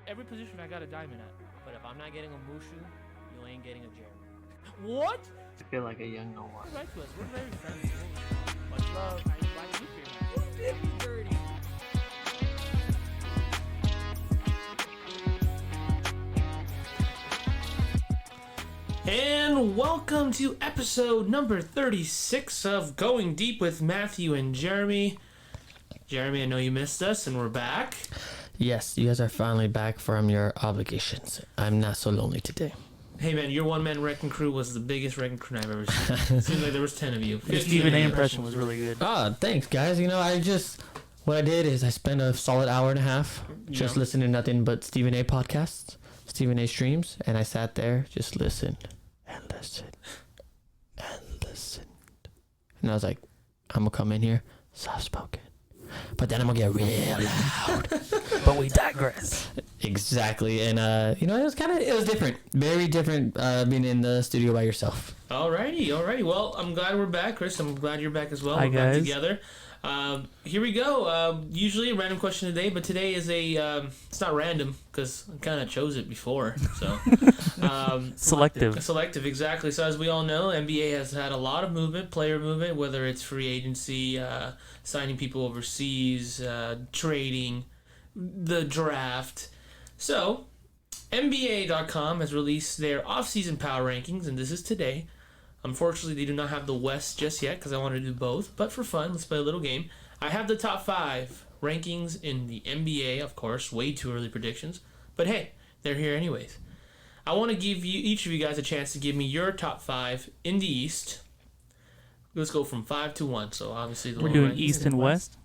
every position I got a diamond at. But if I'm not getting a Mushu, you ain't getting a Jeremy. What? I feel like a young Noah. Write to us. We're very friendly. Much love. I invite you here. Who did me dirty? And welcome to episode number 36 of Going Deep with Matthew and Jeremy. Jeremy, I know you missed us, and we're back. Yes, you guys are finally back from your obligations. I'm not so lonely today. Hey man, your one-man wrecking crew was the biggest wrecking crew I've ever seen. It seemed like there was 10 of you. Your Stephen A impression was really good. Ah, thanks, guys. You know, what I did is I spent a solid hour and a half just listening to nothing but Stephen A podcasts, Stephen A streams, and I sat there, just listened and listened and listened. And I was like, I'm going to come in here soft-spoken, but then I'm going to get real loud. But we digress. Exactly. And, it was different. Very different being in the studio by yourself. Alrighty. Well, I'm glad we're back, Chris. I'm glad you're back as well. Hi, we're back guys. together. Here we go. Usually a random question today, but today is it's not random because I kind of chose it before. So Selective. Selective, exactly. So as we all know, NBA has had a lot of movement, player movement, whether it's free agency, signing people overseas, trading, the draft. So NBA.com has released their off-season power rankings, and this is today. Unfortunately, they do not have the West just yet because I want to do both. But for fun, let's play a little game. I have the top 5 rankings in the NBA, of course. Way too early predictions. But hey, they're here anyways. I want to give each of you guys a chance to give me your top 5 in the East. Let's go from 5 to 1. So obviously We're doing East and West.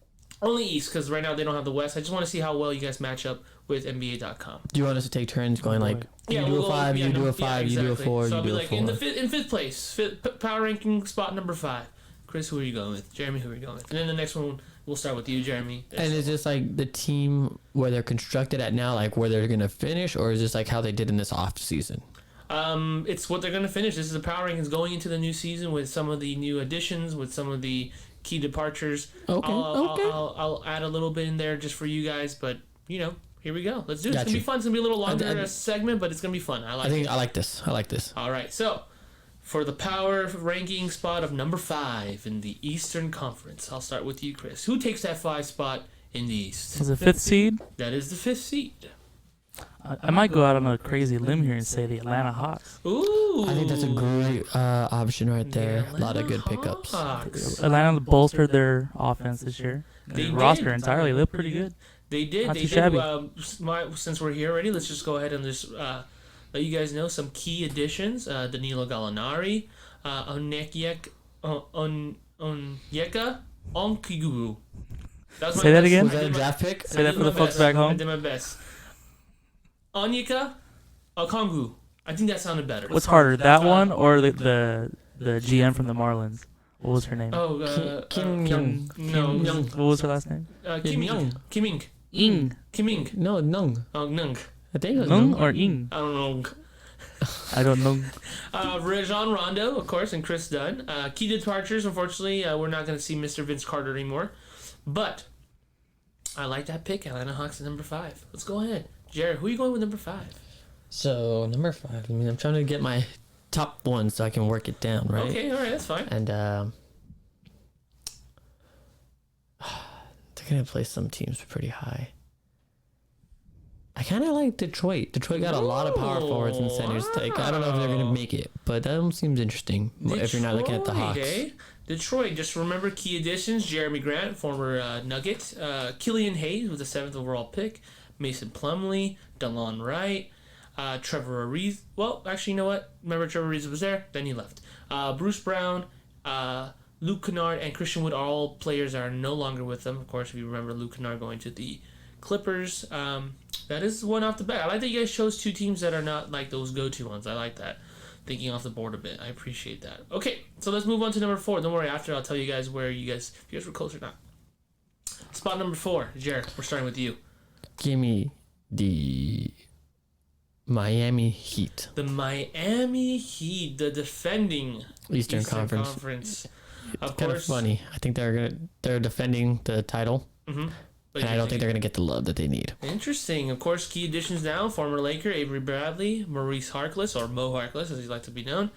Only East because right now they don't have the West. I just want to see how well you guys match up with NBA.com. Do you want us to take turns going like, you do a 5, you do a 5, you do a 4, so you I'll be do a like 4? in fifth place, power ranking spot number 5. Chris, who are you going with? Jeremy, who are you going with? And then the next one, we'll start with you, Jeremy. And is this like the team where they're constructed at now, like where they're going to finish, or is this like how they did in this off season? It's what they're going to finish. This is the power rankings going into the new season with some of the new additions, with some of the key departures. Okay. I'll add a little bit in there just for you guys, but here we go. Let's do it. It's going to be fun. It's going to be a little longer segment, but it's going to be fun. I like this. All right. So, for the power ranking spot of number 5 in the Eastern Conference, I'll start with you, Chris. Who takes that 5 spot in the East? Is the 5th seed? That is the 5th seed. I might go out on a crazy limb here and say the Atlanta Hawks. Ooh. I think that's a great option right there. A lot of good pickups. Hawks. Atlanta bolstered their offense this year. They Their roster did. entirely looked pretty good. They did. Not They too did. shabby. Since we're here already, let's just go ahead and just let you guys know some key additions. Danilo Gallinari, Onyeka Onkiguru. Say that again? Was that a draft pick? Say that for the folks back I home. did my best. Onyeka Okongwu. I think that sounded better. What's harder, that one or the GM from the Marlins? What was her name? Oh, Kim Young. No. What was her last name? Kim Young. Kim Ing. No, Nung. Oh, Nung. I think it was Nung Nung. or Ing? I don't know. I don't know. Rajon Rondo, of course, and Chris Dunn. Key departures, unfortunately, we're not going to see Mr. Vince Carter anymore. But I like that pick, Atlanta Hawks at number 5. Let's go ahead. Jared, who are you going with number 5? So, number 5. I mean, I'm trying to get my top one so I can work it down, right? Okay, all right, that's fine. And they're going to play some teams pretty high. I kind of like Detroit. Detroit got a lot of power forwards and centers. Like, I don't know if they're going to make it, but that one seems interesting if you're not looking at the Hawks. Detroit, just remember key additions. Jeremy Grant, former Nugget. Killian Hayes with the 7th overall pick. Mason Plumlee, DeLon Wright, Trevor Ariza. Well, actually, you know what? Remember Trevor Ariza was there? Then he left. Bruce Brown, Luke Kennard, and Christian Wood are all players that are no longer with them. Of course, if you remember Luke Kennard going to the Clippers. That is one off the bat. I like that you guys chose 2 teams that are not like those go-to ones. I like that. Thinking off the board a bit. I appreciate that. Okay, so let's move on to number 4. Don't worry, after I'll tell you guys if you guys were close or not. Spot number 4, Jared, we're starting with you. Give me the Miami Heat. The Miami Heat, the defending Eastern Conference. Of Kind of course. funny. I think they're defending the title. Mm-hmm. And I don't think they're going to get the love that they need. Interesting. Of course, key additions now: former Laker Avery Bradley, Maurice Harkless, or Mo Harkless, as he'd like to be known.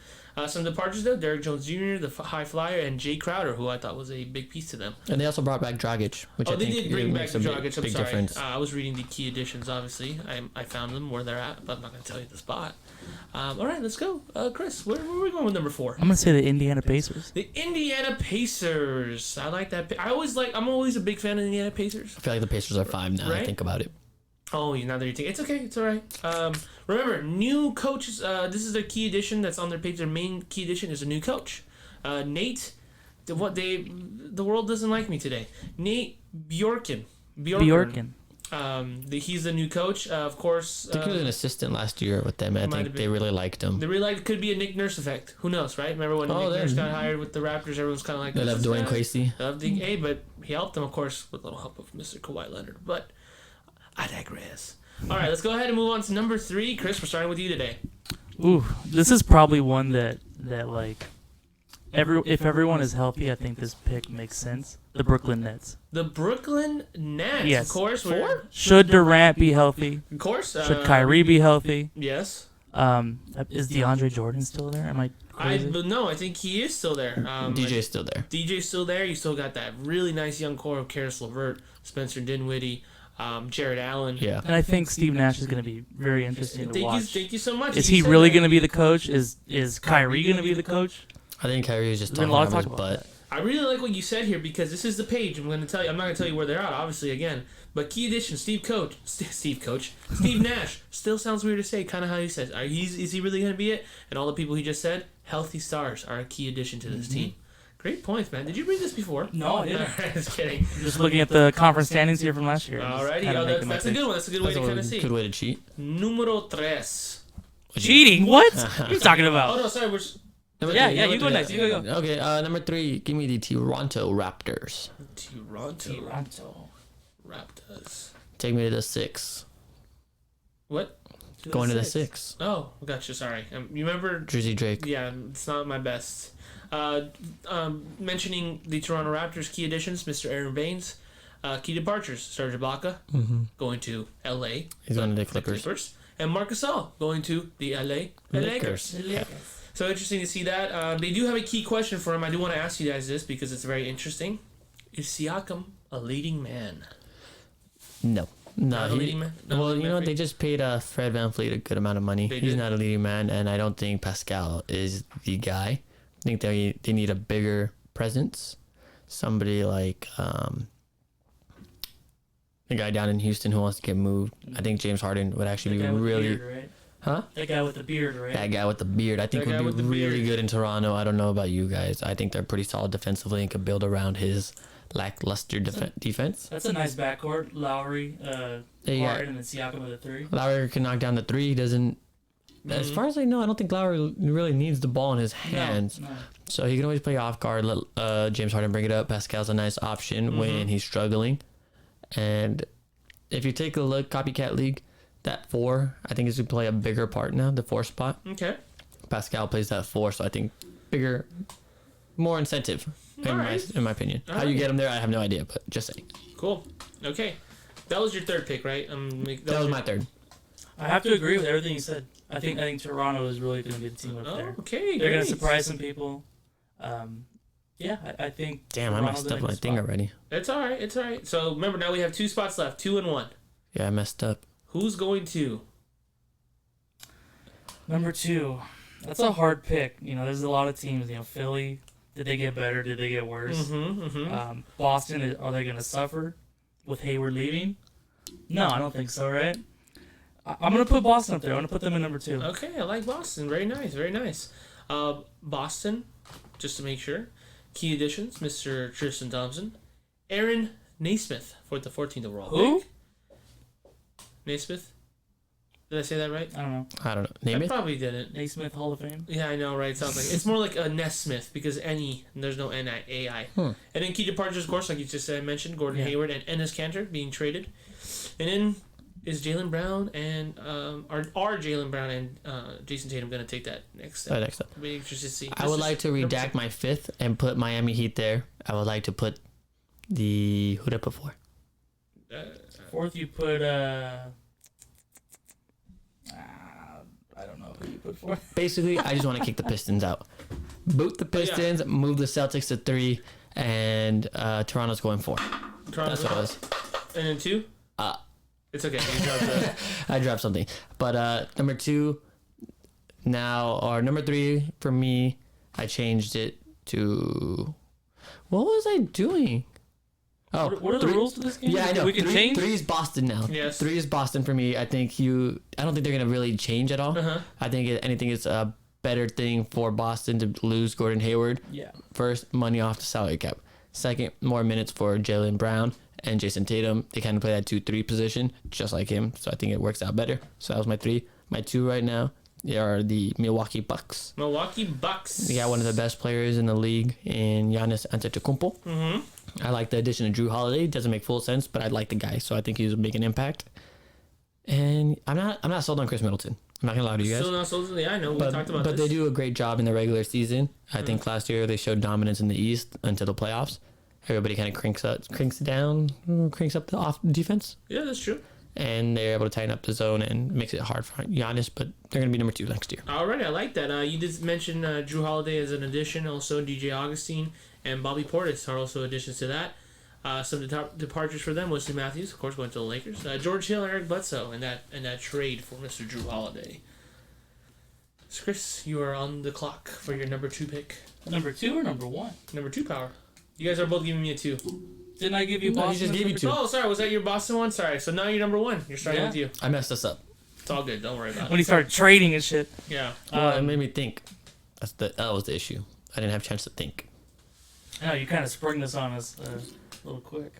Some departures though: Derrick Jones Jr., the high flyer, and Jay Crowder, who I thought was a big piece to them. And they also brought back Dragic, which I they think did bring back makes a Dragic. I'm big sorry. difference. I was reading the key additions. Obviously, I found them where they're at, but I'm not going to tell you the spot. All right, let's go, Chris. Where are we going with number 4? I'm gonna say the Indiana Pacers. The Indiana Pacers. I like that. I'm always a big fan of the Indiana Pacers. I feel like the Pacers are 5 now. Right? I think about it. Oh, now that you're thinking, it's okay, it's all right. Remember, new coaches. This is their key addition that's on their page. Their main key addition is a new coach. Nate, the world doesn't like me today. Nate Bjorken. He's the new coach. Of course. I think he was an assistant last year with them. I think they really liked him. They really liked. Could be a Nick Nurse effect. Who knows, right? Remember when Nick Nurse got hired with the Raptors? Everyone's kind of like, They love Dwayne Quasey. Hey, but he helped them, of course, with a little help of Mr. Kawhi Leonard. But I digress. All right, let's go ahead and move on to number 3. Chris, we're starting with you today. Ooh, this is probably one that like if everyone is healthy, I think this pick makes sense. The Brooklyn Nets. The Brooklyn Nets, Yes. of course. 4? Should Durant be healthy? Of course. Should Kyrie be healthy? Yes. Is DeAndre Jordan still there? Am I crazy? No, I think he is still there. DJ's still there. DJ's still there. You still got that really nice young core of Karis LeVert, Spencer Dinwiddie, Jared Allen. Yeah. And I think Steve Nash is going to be very interesting to watch. Thank you so much. Is he really going to be the coach? Is Kyrie going to be the coach? I think Kyrie is just There's been talking a lot of out of talk his about butt. I really like what you said here because this is the page. I'm not going to tell you where they're at, obviously, again. But key addition, Steve Nash. Still sounds weird to say, kind of how he says. Is he really going to be it? And all the people he just said, healthy stars are a key addition to this team. Great points, man. Did you read this before? No, I didn't. Alright, just kidding. Just looking at the conference standings here from last year. Alrighty, that's a good one. That's a good way to kind of see. Good way to cheat. Numero 3. Cheating? What? What are you talking Oh, about? no, sorry. Yeah, you go next. You go. Okay, number 3. Give me the Toronto Raptors. Toronto Raptors. Take me to the 6. What? Going to the 6. Oh, gotcha. Sorry. You remember? Drizzy Drake. Yeah, it's not my best. Mentioning the Toronto Raptors key additions, Mr. Aaron Baines. Key departures, Serge Ibaka going to L.A. He's going to the Clippers. And Marc Gasol going to the L.A. Lakers. Yeah. So interesting to see that. They do have a key question for him. I do want to ask you guys this because it's very interesting. Is Siakam a leading man? No. Not a leading man? Not a Well, leading you know, man for they you? just paid Fred VanVleet a good amount of money. They He's did. not a leading man, and I don't think Pascal is the guy. I think they need a bigger presence. Somebody like the guy down in Houston who wants to get moved. I think James Harden would actually be really... Huh? That guy with the beard, right? That guy with the beard, I think, That guy would with be the really beard. good in Toronto. I don't know about you guys. I think they're pretty solid defensively and could build around his lackluster defense. That's a nice backcourt. Lowry, Yeah. Harden, and Siakam with a 3. Lowry can knock down the 3. He doesn't. As far as I know, I don't think Lowry really needs the ball in his hands. No. So he can always play off guard. Let James Harden bring it up. Pascal's a nice option when he's struggling. And if you take a look, Copycat League, that 4, I think is to play a bigger part now, the 4 spot. Okay. Pascal plays that 4, so I think bigger, more incentive, in my opinion. How you get him there, I have no idea, but just saying. Cool. Okay. That was your third pick, right? That was my third. I have to agree with everything you said. I think Toronto is really going to be the team up there. Okay, They're going great. to surprise some people. Yeah, I think. Damn, I Toronto's messed in a up good my thing spot. already. It's all right. It's all right. So remember, now we have 2 spots left, 2 and 1. Yeah, I messed up. Who's going to? Number 2. That's a hard pick. You know, there's a lot of teams. You know, Philly. Did they get better? Did they get worse? Boston. Are they going to suffer with Hayward leaving? No, I don't think so. Right? I'm going to put Boston up there. I'm going to put them in number 2. Okay, I like Boston. Very nice. Very nice. Boston, just to make sure. Key additions: Mr. Tristan Thompson, Aaron Naismith for the 14th overall Who? pick. Naismith. Did I say that right? I don't know. I don't know. Name I it? probably didn't. Naismith Hall of Fame. Yeah, I know, right? It sounds like it's more like a Nesmith because N-E, and there's no N-I-A-I. And then key departures, of course, like you just mentioned, Gordon Hayward and Enes Kanter being traded. And then is Jaylen Brown and are Jaylen Brown and Jason Tatum going to take that next step? Next up. Be interested to see. I would like to redact my 5th and put Miami Heat there. I would like to put who did I put 4? Fourth, you put I don't know who you put fourth. Basically, I just want to kick the Pistons out. Boot the Pistons, move the Celtics to 3, and Toronto's going 4. That's what it was. And then 2? It's okay. You dropped the... I dropped something. But number 2 now, or number 3 for me, I changed it to... What was I doing? Oh, What are the rules to this game? Yeah, I know. We can change. 3 is Boston now. Yes. 3 is Boston for me. I don't think they're going to really change at all. Uh-huh. I think anything is a better thing for Boston to lose Gordon Hayward. Yeah. First, money off the salary cap. Second, more minutes for Jaylen Brown and Jason Tatum. They kind of play that 2-3 position, just like him. So I think it works out better. So that was my 3. My 2 right now are the Milwaukee Bucks. Milwaukee Bucks. They got one of the best players in the league in Giannis Antetokounmpo. Mm-hmm. I like the addition of Drew Holiday. It doesn't make full sense, but I like the guy, so I think he's making an impact. And I'm not sold on Chris Middleton. I'm not gonna lie to you guys. Still not sold. Yeah, I know. We talked about But this. they do a great job in the regular season. I think last year they showed dominance in the East until the playoffs. Everybody kind of cranks up the off defense, Yeah, that's true. and they're able to tighten up the zone and makes it hard for Giannis. But they're gonna be number 2 next year. Alright, I like that. You did mention Drew Holiday as an addition. Also, DJ Augustine and Bobby Portis are also additions to that. Some departures for them. Wesley Matthews, of course, went to the Lakers. George Hill and Eric Bledsoe in that trade for Mr. Drew Holiday. So Chris, you are on the clock for your number 2 pick. Number 2 or number 1? Number 2 power. You guys are both giving me a 2. Didn't I give you No, he Boston? just as gave you number 2. Oh, sorry. Was that your Boston one? Sorry. So now you're number 1. You're starting Yeah. with you. I messed this up. It's all good. Don't worry about When it. he started trading and shit. Yeah. Well, it made me think. That was the issue. I didn't have a chance to think. I know you kind of sprung this on us a little quick.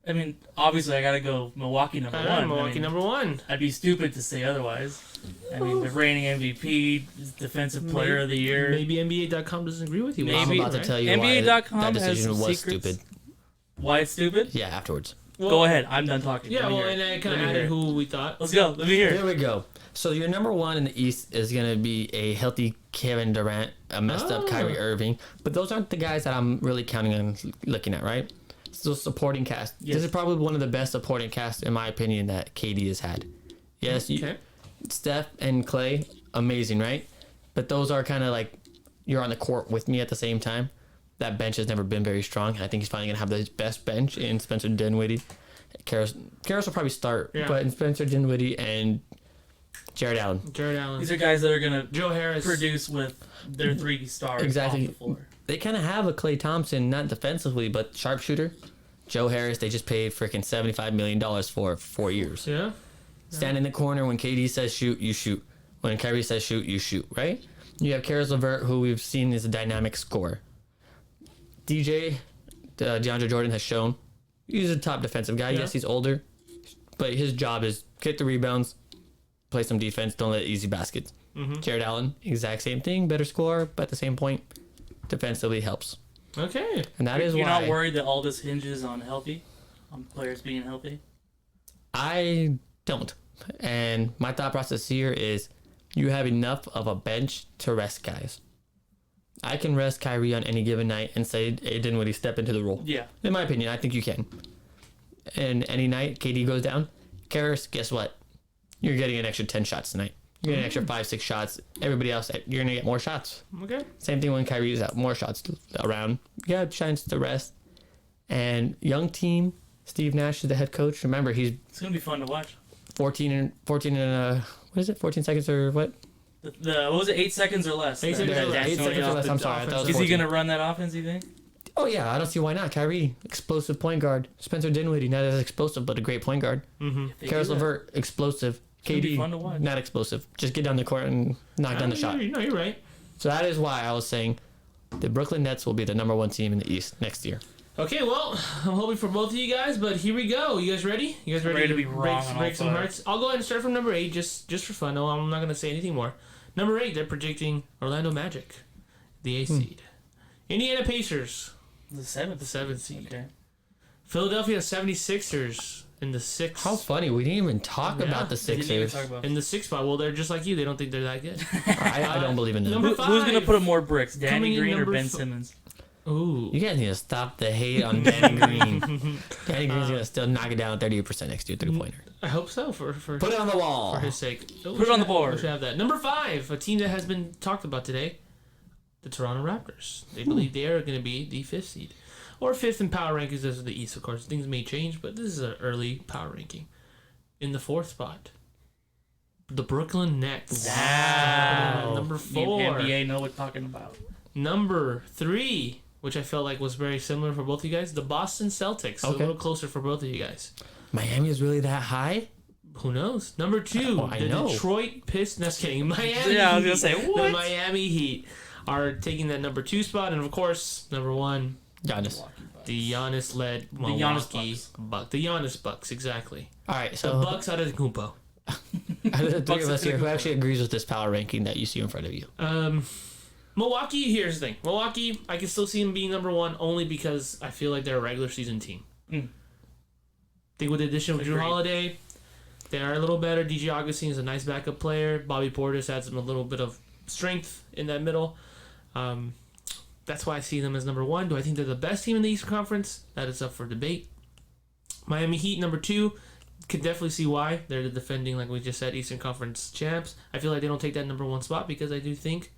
I mean, obviously I gotta go Milwaukee number 1. Milwaukee I mean, number 1. I'd be stupid to say otherwise. I mean, the reigning MVP, Defensive Player of the Year. Maybe NBA.com doesn't agree with you. Maybe. I'm about to tell you NBA.com why that has decision some was secrets. stupid. Why it's stupid? Yeah, afterwards. Well, Go ahead. I'm done talking. Yeah, Let me well, hear and it. I kind of Let me hear added it. who we thought. Let's go. Let me hear There it. we go. So your number 1 in the East is going to be a healthy Kevin Durant, a messed up Kyrie Irving. But those aren't the guys that I'm really counting on looking at, right? So supporting cast. Yes. This is probably one of the best supporting casts, in my opinion, that KD has had. Yes, Okay. Steph and Clay, amazing, right? But those are kind of like you're on the court with me at the same time. That bench has never been very strong. I think he's finally going to have the best bench in Spencer Dinwiddie. Karras will probably start, Yeah. but in Spencer Dinwiddie and Jared Allen. Jared Allen. These are guys that are gonna Joe Harris. produce with their 3 stars Exactly. off the floor. They kind of have a Klay Thompson, not defensively, but sharpshooter. Joe Harris, they just paid freaking $75 million for 4 years. Yeah. Stand in the corner when KD says shoot, you shoot. When Kyrie says shoot, you shoot, right? You have Karis LeVert, who we've seen is a dynamic scorer. DeAndre Jordan has shown he's a top defensive guy. Yeah. Yes, he's older, but his job is get the rebounds, play some defense, don't let easy baskets. Mm-hmm. Jared Allen, exact same thing, better scorer, but at the same point, defensively helps. Okay. And that is You're why not worried that all this hinges on players being healthy? I don't. And my thought process here is you have enough of a bench to rest guys. I can rest Kyrie on any given night and say it didn't really step into the role. Yeah. In my opinion, I think you can. And any night KD goes down, Karras, guess what? You're getting an extra 10 shots tonight. You're getting an extra 5-6 shots. Everybody else, you're going to get more shots. Okay. Same thing when Kyrie's out. More shots around. Yeah, chance to rest. And young team, Steve Nash is the head coach. Remember, he's It's gonna be fun to watch. 14 and what is it? 14 seconds or what? What was it? 8 seconds or less. 8 seconds or less. 8 seconds or less. I'm sorry. I thought it was Is he 14. gonna run that offense? You think? Oh yeah, I don't see why not. Kyrie, explosive point guard. Spencer Dinwiddie, not as explosive, but a great point guard. Mm-hmm. If they Karis do that. LeVert, explosive. gonna be KD, fun to watch. not explosive. Just get down the court and knock down the shot. No, you're right. So that is why I was saying the Brooklyn Nets will be the number 1 team in the East next year. Okay, well, I'm hoping for both of you guys, but here we go. You guys ready? You guys ready, Ready to be wrong on all break some five. hearts? I'll go ahead and start from number 8, just for fun. No, I'm not going to say anything more. Number 8, they're predicting Orlando Magic, the 8th seed. Indiana Pacers, The 7th. the 7th seed. Okay. Philadelphia 76ers in the 6th. How funny. We didn't even talk Yeah, about the We didn't even Sixers. talk about. In the 6th spot. Well, they're just like you. They don't think they're that good. I don't believe in them. Number Who's gonna 5. put up more bricks, Coming Danny in Green or number Ben f- Simmons? Ooh. You guys need to stop the hate on Danny Green. Danny Green's gonna still knock it down 38% next year, 3-pointer. I hope so for Put it on the wall. for his sake. Put it on the board. We should have that. Number 5, a team that has been talked about today, the Toronto Raptors. They believe they are going to be the 5th seed. Or 5th in power rankings as of the East, of course. Things may change, but this is an early power ranking. In the 4th spot, the Brooklyn Nets. Wow. Number The 4. NBA know what we're talking about. Number 3, which I felt like was very similar for both of you guys, the Boston Celtics. So Okay. a little closer for both of you guys. Miami is really that high? Who knows? Number 2, Well, I the know. Detroit Pistons. Just kidding. Miami Yeah, I was gonna Heat. say, The what? Miami Heat are taking that number 2 spot. And of course, number 1, Giannis. the Giannis-led Giannis Milwaukee Bucks. Bucks. The Giannis Bucks, exactly. All right, The so Bucks out of the Kumpo. out of the three Bucks of us here, who Atletico. actually agrees with this power ranking that you see in front of you? Milwaukee, here's the thing. Milwaukee, I can still see them being number 1 only because I feel like they're a regular season team. Mm. I think with the addition of Drew Agreed. Holiday, they are a little better. DJ Augustine is a nice backup player. Bobby Portis adds them a little bit of strength in that middle. That's why I see them as number 1. Do I think they're the best team in the Eastern Conference? That is up for debate. Miami Heat, number 2. Could definitely see why. They're the defending, like we just said, Eastern Conference champs. I feel like they don't take that number 1 spot because I do think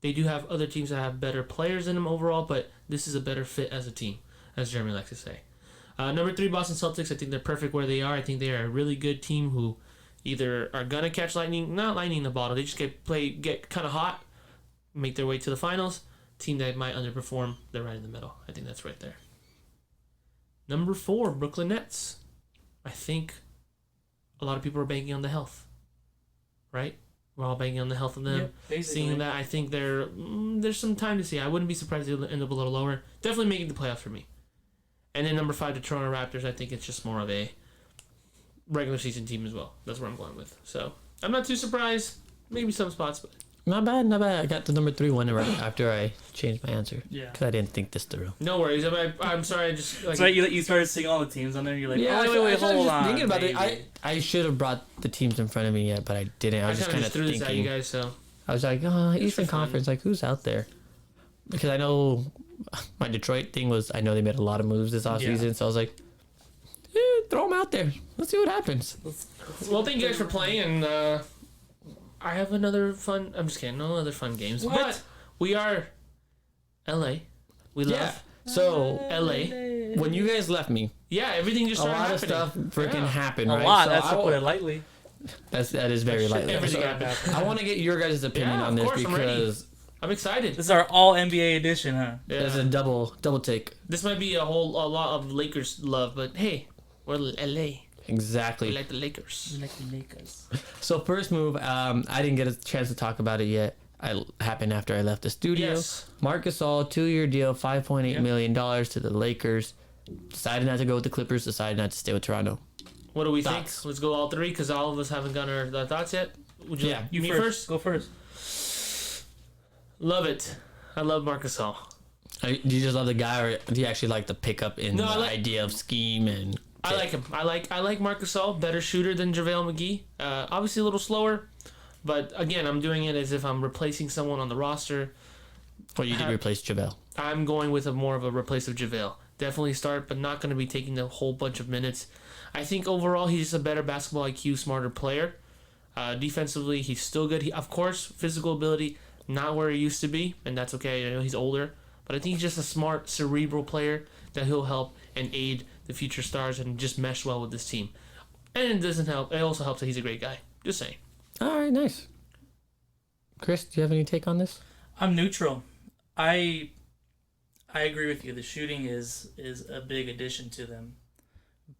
they do have other teams that have better players than them overall, but this is a better fit as a team, as Jeremy likes to say. Number 3, Boston Celtics. I think they're perfect where they are. I think they are a really good team who either are gonna catch not lightning in the bottle. They just get kind of hot, make their way to the finals. Team that might underperform, they're right in the middle. I think that's right there. Number 4, Brooklyn Nets. I think a lot of people are banking on the health, right? We're all banking on the health of them. Yeah, basically. Seeing that, I think there's some time to see. I wouldn't be surprised if they end up a little lower. Definitely making the playoffs for me. And then number 5, the Toronto Raptors. I think it's just more of a regular season team as well. That's where I'm going with. So I'm not too surprised. Maybe some spots, but Not bad, not bad. I got the number 3 one right after I changed my answer. Yeah. Because I didn't think this through. no worries. I'm sorry. I just like So you started seeing all the teams on there. You're like, Yeah, oh, wait, I started hold just on. thinking about it. baby. I should have brought the teams in front of me yet, but I didn't. I was just kind of threw this at you thinking. guys. So I was like, Eastern for fun. Conference, like who's out there? Because I know my Detroit thing was, I know they made a lot of moves this offseason, so I was like, throw them out there. Let's see what happens. well, thank you guys for playing. And I have another fun. I'm just kidding. No other fun games. What? But we are LA. We love Yeah. So LA. when you guys left me, Yeah, everything just a started lot of happening. stuff freaking Yeah. happened, A right? lot. So That's I to wa- put it lightly. that is very lightly. Everything So happened. I want to get your guys' opinion Yeah, on of this course, I'm ready. because I'm excited. This is our all NBA edition, huh? there's Yeah. a double take. This might be a lot of Lakers love, but hey, we're LA. We Exactly. like the Lakers. Like the Lakers. So first move, I didn't get a chance to talk about it yet. I happened after I left the studio. Yes. Marc Gasol, 2-year deal, $5.8 million to the Lakers. Decided not to go with the Clippers. Decided not to stay with Toronto. What do we Thoughts? think? Let's go all 3 because all of us haven't gotten our thoughts yet. Would you Yeah, like You me first. Go first. Love it. I love Marc Gasol. Do you just love the guy, or do you actually like the pickup in No, the I like- idea of scheme and? I like him. I like Marc Gasol, better shooter than JaVale McGee. Obviously a little slower, but again, I'm doing it as if I'm replacing someone on the roster. Well, you did replace JaVale. I'm going with more of a replace of JaVale. Definitely start, but not going to be taking the whole bunch of minutes. I think overall he's just a better basketball IQ, smarter player. Defensively, he's still good. Of course, physical ability, not where he used to be, and that's okay. I know he's older, but I think he's just a smart, cerebral player that he'll help and aid the future stars and just mesh well with this team. And it doesn't help. It also helps that he's a great guy. Just saying. All right, nice. Chris, do you have any take on this? I'm neutral. I agree with you. The shooting is a big addition to them,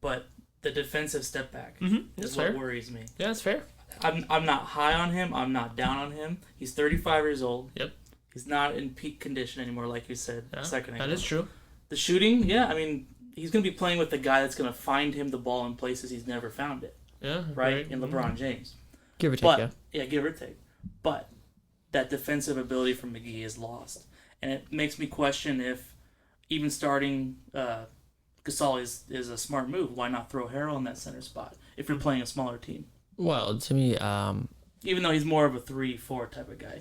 but the defensive step back That's is what fair. worries me. Yeah, that's fair. I'm not high on him. I'm not down on him. He's 35 years old. Yep. He's not in peak condition anymore, like you said Yeah, a second ago. that is true. The shooting, yeah. I mean, he's going to be playing with the guy that's going to find him the ball in places he's never found it. Yeah. Right? In LeBron James. Give or take, But yeah. give or take. But that defensive ability from McGee is lost, and it makes me question if even starting Gasol is a smart move. Why not throw Harrell in that center spot if you're playing a smaller team? Well, to me, Even though he's more of a 3-4 type of guy.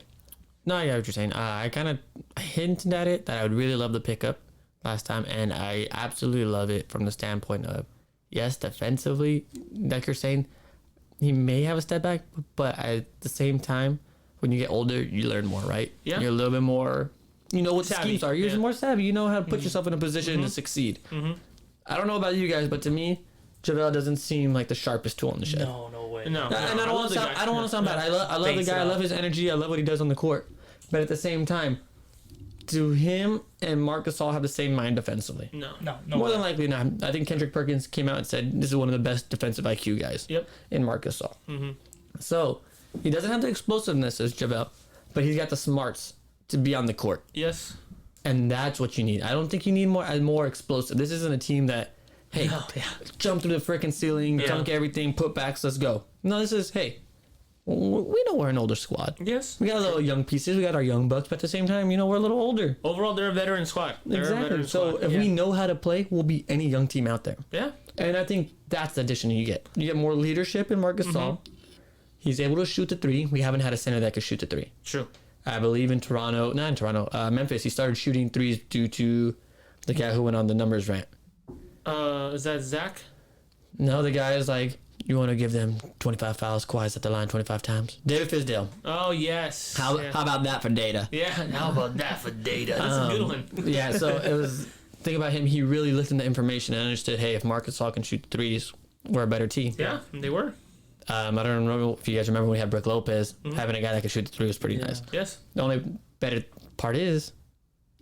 No, I get what you're saying. I kind of hinted at it that I would really love the pickup last time, and I absolutely love it from the standpoint of, yes, defensively, like you're saying, he may have a step back, but at the same time, when you get older, you learn more, right? Yeah. You're a little bit more, you know what the Savvy, schemes are. You're yeah. more savvy. You know how to put yourself in a position to succeed. I don't know about you guys, but to me, JaVale doesn't seem like the sharpest tool in the shed. No way. No. And I don't want to sound. I don't want to sound bad. I love the Face guy. it I love off. his energy. I love what he does on the court. But at the same time, do him and Marc Gasol have the same mind defensively? No. No More way. than likely not. I think Kendrick Perkins came out and said this is one of the best defensive IQ guys. Yep. In Marc Gasol. So he doesn't have the explosiveness as JaVale, but he's got the smarts to be on the court, Yes. and that's what you need. I don't think you need more explosive. This isn't a team that, hey, jump through the freaking ceiling, Yeah. dunk everything, put backs, let's go. No, this is, hey, we know we're an older squad. Yes. We got a little young pieces. We got our young bucks, but at the same time, you know, we're a little older. Overall, they're a veteran squad. They're a Exactly. veteran So squad. if yeah. we know how to play, we'll beat any young team out there. Yeah. And I think that's the addition you get. You get more leadership in Marc Gasol. He's able to shoot the three. We haven't had a center that could shoot the three. True. I believe in Memphis, he started shooting threes due to the guy who went on the numbers rant. Is that Zach? No, the guy is like, you want to give them 25 fouls, Kawhi's at the line 25 times. David Fizdale. Oh, yes. How yeah. about that for data? Yeah, how about that for data? That's a good one. Yeah, so it was, think about him, he really listened to information and understood, hey, if Marc Gasol can shoot threes, we're a better team. Yeah, they were. I don't remember if you guys remember when we had Brook Lopez. Having a guy that could shoot the three was pretty nice. Yes. The only better part is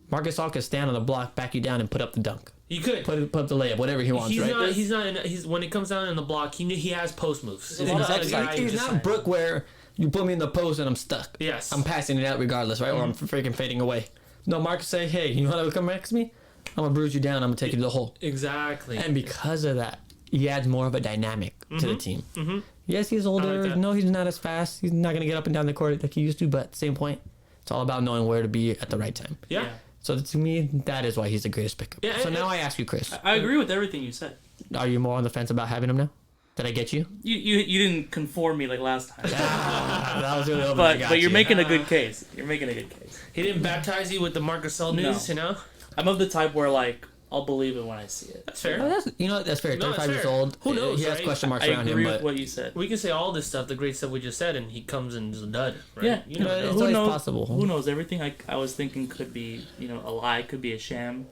Marc Gasol could stand on the block, back you down, and put up the dunk. He could. Put up the layup, whatever he wants, He's right? not. He's not. He's when it comes down in the block. He has post moves. There's a lot of He's Exactly. not a guy He's who just- not Brook where you put me in the post and I'm stuck. Yes. I'm passing it out regardless, right? Or I'm freaking fading away. No, Marcus say, hey, you want to come next to me? I'm going to bruise you down. I'm going to take you to the hole. Exactly. And because of that, he adds more of a dynamic to the team. Yes, he's older. that. No, he's not as fast. He's not going to get up and down the court like he used to. But at the same point, it's all about knowing where to be at the right time. yeah. So to me, that is why he's the greatest pickup. Yeah, so and- now I ask you, Chris, I agree with everything you said. are you more on the fence about having him now? Did I get you? You didn't conform me like last time. That was really over. but you're making a good case. You're making a good case. He didn't baptize you with the Marc Gasol No. news, you know? I'm of the type where like I'll believe it when I see it. That's fair. That's fair. No, it's 35 years fair. old. Who knows, He has right? question marks I around him, agree but with what you said. We can say all this stuff, the great stuff we just said, and he comes and is a dud, right? Yeah, You never it's know. always who knows? possible. Who knows? Everything I was thinking could be a lie, could be a sham.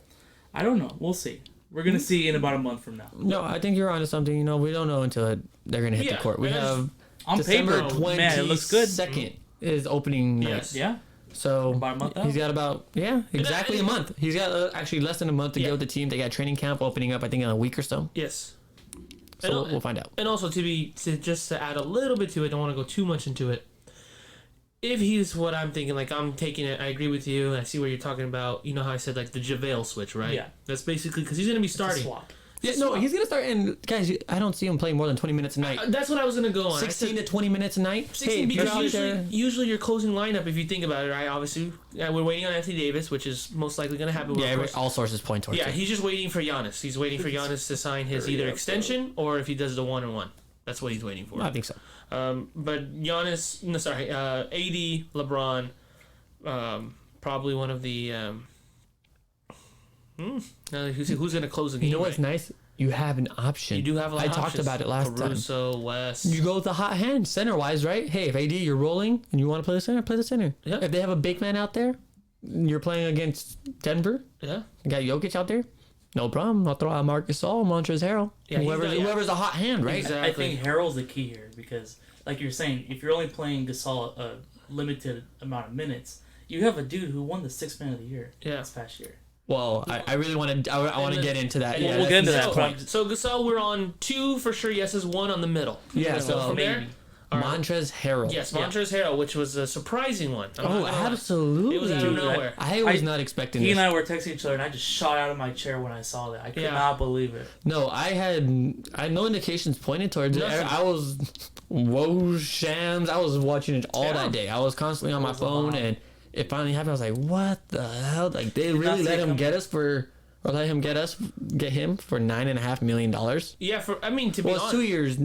I don't know. We'll see. We're gonna see in about a month from now. no, I think you're onto something. You know, we don't know until they're gonna hit Yeah, the court. We and have On December paper, man, it looks good. 22nd is opening night. Yes. Yeah, So About a month he's out? got about exactly a month. He's got actually less than a month to Yeah. get with the team. They got training camp opening up, I think, in a week or so. Yes. So And- we'll find out. And also to add a little bit to it, don't want to go too much into it. If he's what I'm thinking, like I'm taking it, I agree with you. I see what you're talking about. You know how I said like the JaVale switch, right? Yeah. That's basically because he's gonna be starting. swap. Yeah, no, he's gonna start. And guys, I don't see him playing more than 20 minutes a night. That's what I was gonna go on. I 16 said to 20 minutes a night. 16 if you're because out usually, there- usually your closing lineup, if you think about it, right? Obviously, we're waiting on Anthony Davis, which is most likely gonna happen. yeah, of course. all sources point towards Yeah, it. he's just waiting for Giannis. He's waiting for Giannis to sign his either extension or if he does the 1-on-1. That's what he's waiting for. I think so. But Giannis, no, sorry, AD, LeBron, probably one of the. Who's gonna close the game? You know what's right? nice? You have an option. You do have a lot I of talked options. about it last time. Caruso, West. You go with the hot hand, center wise, right? Hey, if AD you're rolling and you want to play the center. Yeah. If they have a big man out there, you're playing against Denver. Yeah. You got Jokic out there. No problem. I'll throw out Marc Gasol, Montrezl Harrell. Yeah, he's not- yeah. Whoever's a hot hand, right? Exactly. I think Harrell's the key here because, like you're saying, if you're only playing Gasol a limited amount of minutes, you have a dude who won the 6th Man of the Year Yeah. this past year. Well, I really want to. I want to get into that. And Yeah, we'll get into that's that the point. So Gasol, we're on 2 for sure. Yeses, 1 on the middle. Yeah. So So from there, maybe. all right. Montrezl Harrell. Yes, Montrezl Harrell, which was a surprising one. I'm not Oh, gonna lie. absolutely. It was out of nowhere. I was I- not expecting He this. and I were texting each other, and I just shot out of my chair when I saw that. I could Yeah. not believe it. No, I had no indications pointed towards it. Nothing. I was shams. I was watching it all Yeah. that day. I was constantly on my was a phone, lot. and it finally happened. I was like, "What the hell?" Like they not really see let it him coming. get us for, or let him get him for $9.5 million. Well, Yeah, to be it's honest, 2 years,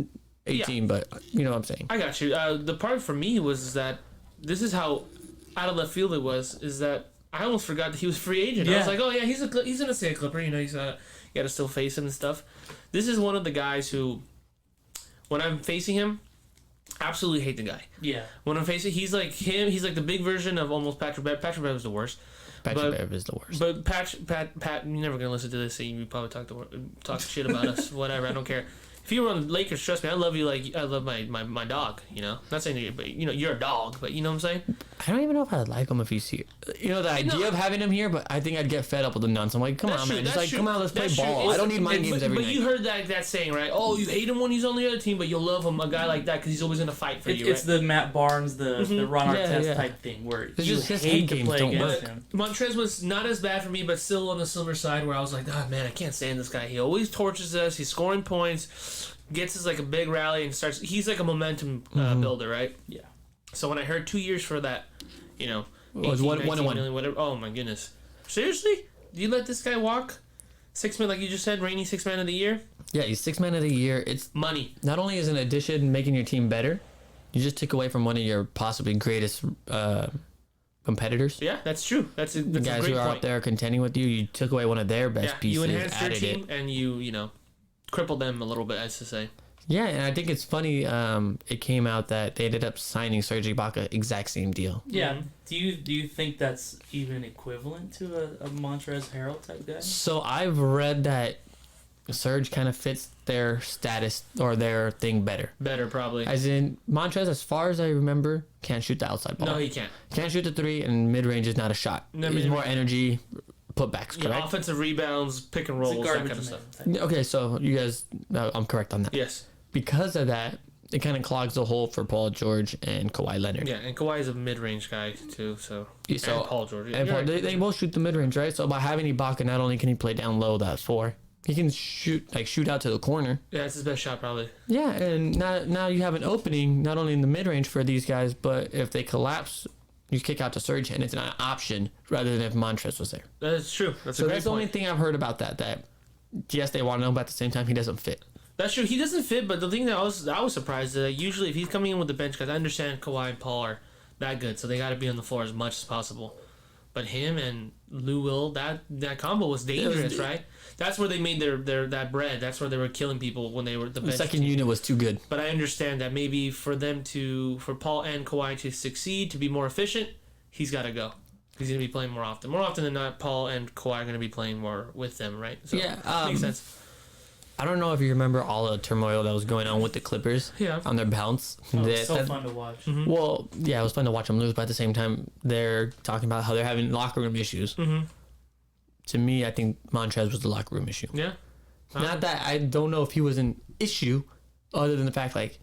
18, but you know what I'm saying. I got you. The part for me was that this is how out of left field it was is that I almost forgot that he was a free agent. I Yeah. was like, oh yeah, he's gonna stay a Clipper. You know, you got to still face him and stuff. This is one of the guys who, when I'm facing him, absolutely hate the guy. Yeah. When I'm facing, he's like him. He's like the big version of almost Patrick Bev. Patrick Bev is the worst. Patrick Bev is the worst. But Pat, you're never gonna listen to this, so you probably talk shit about us. Whatever, I don't care. If you were on the Lakers, trust me, I love you like I love my dog. You know, not saying you, but you know, you're a dog. But you know what I'm saying? I don't even know if I'd like him if he's here. You know, the idea of having him here, but I think I'd get fed up with the nonsense. I'm like, come That's on, true, man. Just that's like, true, come on, let's play that's true. ball. I don't need mind games every but night. you heard that saying, right? Oh, you hate him when he's on the other team, but you'll love him, a guy like that, because he's always gonna fight for you. It's right? the Matt Barnes, the Ron Yeah, Artest yeah. type thing where It's you just his hate head to games play don't against work. him. Montrez was not as bad for me, but still on the similar side where I was like, oh man, I can't stand this guy. He always torches us. He's scoring points, gets us like a big rally and starts. He's like a momentum builder, right? Yeah. So when I heard 2 years for that, you know, It was 18, one 19 and one. million, whatever. Oh my goodness, seriously? You let this guy walk? 6 man, like you just said, Rainey 6 man of the year. Yeah, he's 6 man of the year. It's Money. not only is an addition making your team better, you just took away from one of your possibly greatest competitors. Yeah, that's true. That's a The guys great who are point. out there contending with you, you took away one of their best Yeah, pieces, you enhanced your added team it. and you know, crippled them a little bit, as to say. Yeah, and I think it's funny. It came out that they ended up signing Serge Ibaka, exact same deal. Yeah. Mhm. Do you think that's even equivalent to a Montrezl Harrell type guy? So I've read that Serge kind of fits their status or their thing better. Better, probably. As in Montrez, as far as I remember, can't shoot the outside ball. No, he can't. Can't shoot the three, and mid range is not a shot. No, He's mid-range. more energy, putbacks, Yeah, correct? offensive rebounds, pick and rolls, He's a that garbage kind of man stuff. type. Okay, so you guys, I'm correct on that. Yes. Because of that, it kind of clogs the hole for Paul George and Kawhi Leonard. Yeah, and Kawhi is a mid-range guy too, so. So- and Paul George. And You're Paul, right. they both shoot the mid range, right? So by having Ibaka, not only can he play down low, that's four. He can shoot out to the corner. Yeah, it's his best shot probably. Yeah, and now you have an opening not only in the mid range for these guys, but if they collapse, you kick out to Serge, and it's an option rather than if Montrez was there. That's true. That's So a great that's the only point. thing I've heard about that. That yes, they want to know, but at the same time, he doesn't fit. That's true. He doesn't fit, but the thing that I was surprised that usually if he's coming in with the bench, because I understand Kawhi and Paul are that good, so they got to be on the floor as much as possible. But him and Lou Will, that combo was dangerous, right? That's where they made their that bread. That's where they were killing people when they were the The bench. second unit was too good. But I understand that maybe for Paul and Kawhi to succeed, to be more efficient, he's got to go. He's going to be playing more often. More often than not, Paul and Kawhi are going to be playing more with them, right? So, Yeah, makes sense. I don't know if you remember all the turmoil that was going on with the Clippers. Yeah. On their bounce. Oh, That- it's so that- fun to watch. Well, yeah, it was fun to watch them lose, but at the same time, they're talking about how they're having locker room issues. Mm-hmm. To me, I think Montrez was the locker room issue. Yeah. Not that I don't know if he was an issue, other than the fact like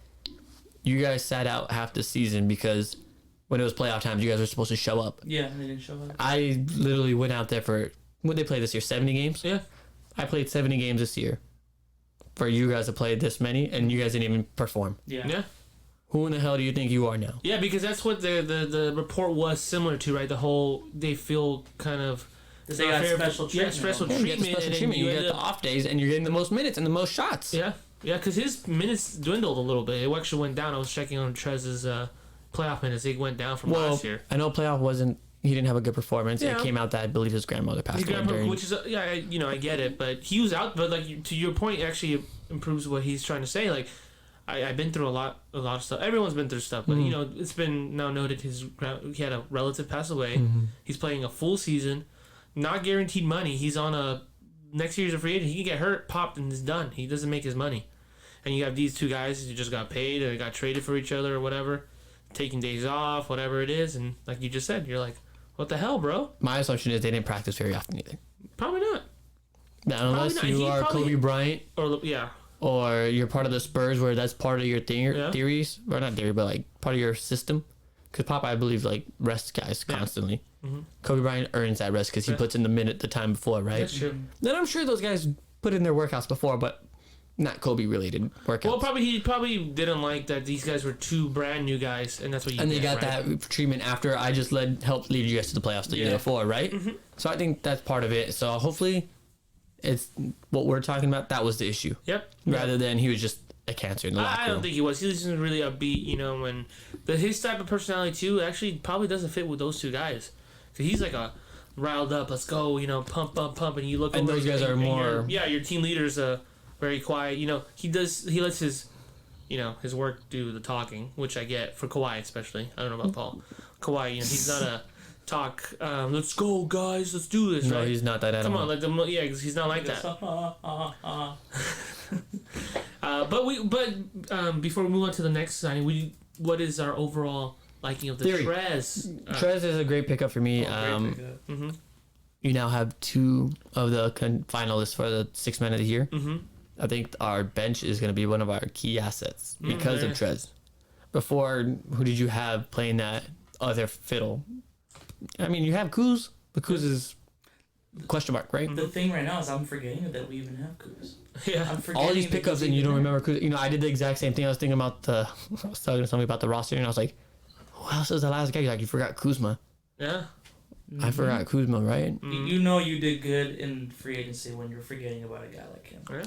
you guys sat out half the season because when it was playoff times, you guys were supposed to show up. Yeah, they didn't show up. I literally went out there for what they play this year, 70 games. Yeah. I played 70 games this year. For you guys to play this many, and you guys didn't even perform. Yeah. Yeah. Who in the hell do you think you are now? Yeah, because that's what the report was similar to, right? The whole, they feel kind of... They got fair- special yeah, treatment. special Yeah, you get the treatment, special and then treatment. you You end get the up- off days, and you're getting the most minutes and the most shots. Yeah, because his minutes dwindled a little bit. It actually went down. I was checking on Trez's playoff minutes. It went down from Well, last year. I know playoff wasn't. He didn't have a good performance. Yeah. It came out that I believe his grandmother passed His away grandpa, during. which is I get it, but he was out. But like to your point, it actually improves what he's trying to say. Like I've been through a lot of stuff. Everyone's been through stuff, but it's been now noted he had a relative pass away. He's playing a full season, not guaranteed money. He's on a next year's a free agent. He can get hurt, popped, and it's done. He doesn't make his money. And you have these two guys who just got paid or got traded for each other or whatever, taking days off, whatever it is, and like you just said, you're like, what the hell, bro? My assumption is they didn't practice very often either. Probably not. Now, unless not. you He are probably- Kobe Bryant Or yeah. or you're part of the Spurs, where that's part of your Yeah. theories, or not theory, but like part of your system. Because Pop, I believe, like rests guys Yeah. constantly. Mm-hmm. Kobe Bryant earns that rest because he Yeah. puts in the time before, right? That's true. Then I'm sure those guys put in their workouts before, but not Kobe related workouts. Well, he probably didn't like that these guys were two brand new guys, and that's what you and they get, got right? that treatment after I just helped lead you guys to the playoffs the year Yeah. before, right? So I think that's part of it. So hopefully, it's what we're talking about. That was the issue, Yep. rather than he was just a cancer in the locker I room. don't think he was. He was just really upbeat, you know, and his type of personality too actually probably doesn't fit with those two guys. Cause he's like a riled up, let's go, you know, pump, and you look. And over those guys are more. your team leader's very quiet. You know, he lets his, you know, his work do the talking, which I get for Kawhi especially. I don't know about Paul. Kawhi, you know, he's not a talk. Let's go, guys. Let's do this. No, right? he's not that Come animal. on, let them. Yeah, 'cause he's not like that. But before we move on to the next signing, what is our overall liking of the Theory. Trez? Trez is a great pickup for me. You now have two of the finalists for the sixth man of the year. Mm-hmm. I think our bench is going to be one of our key assets because of Trez. Before, who did you have playing that other fiddle? I mean, you have Kuz, but Kuz is question mark, right? The thing right now is I'm forgetting that we even have Kuz. Yeah. I'm forgetting All these that pickups he's and you even don't there. remember Kuz. You know, I did the exact same thing. I was thinking about I was talking to somebody about the roster and I was like, who else is the last guy? He's like, you forgot Kuzma. Yeah. I forgot Kuzma, right? You know you did good in free agency when you're forgetting about a guy like him. Yeah.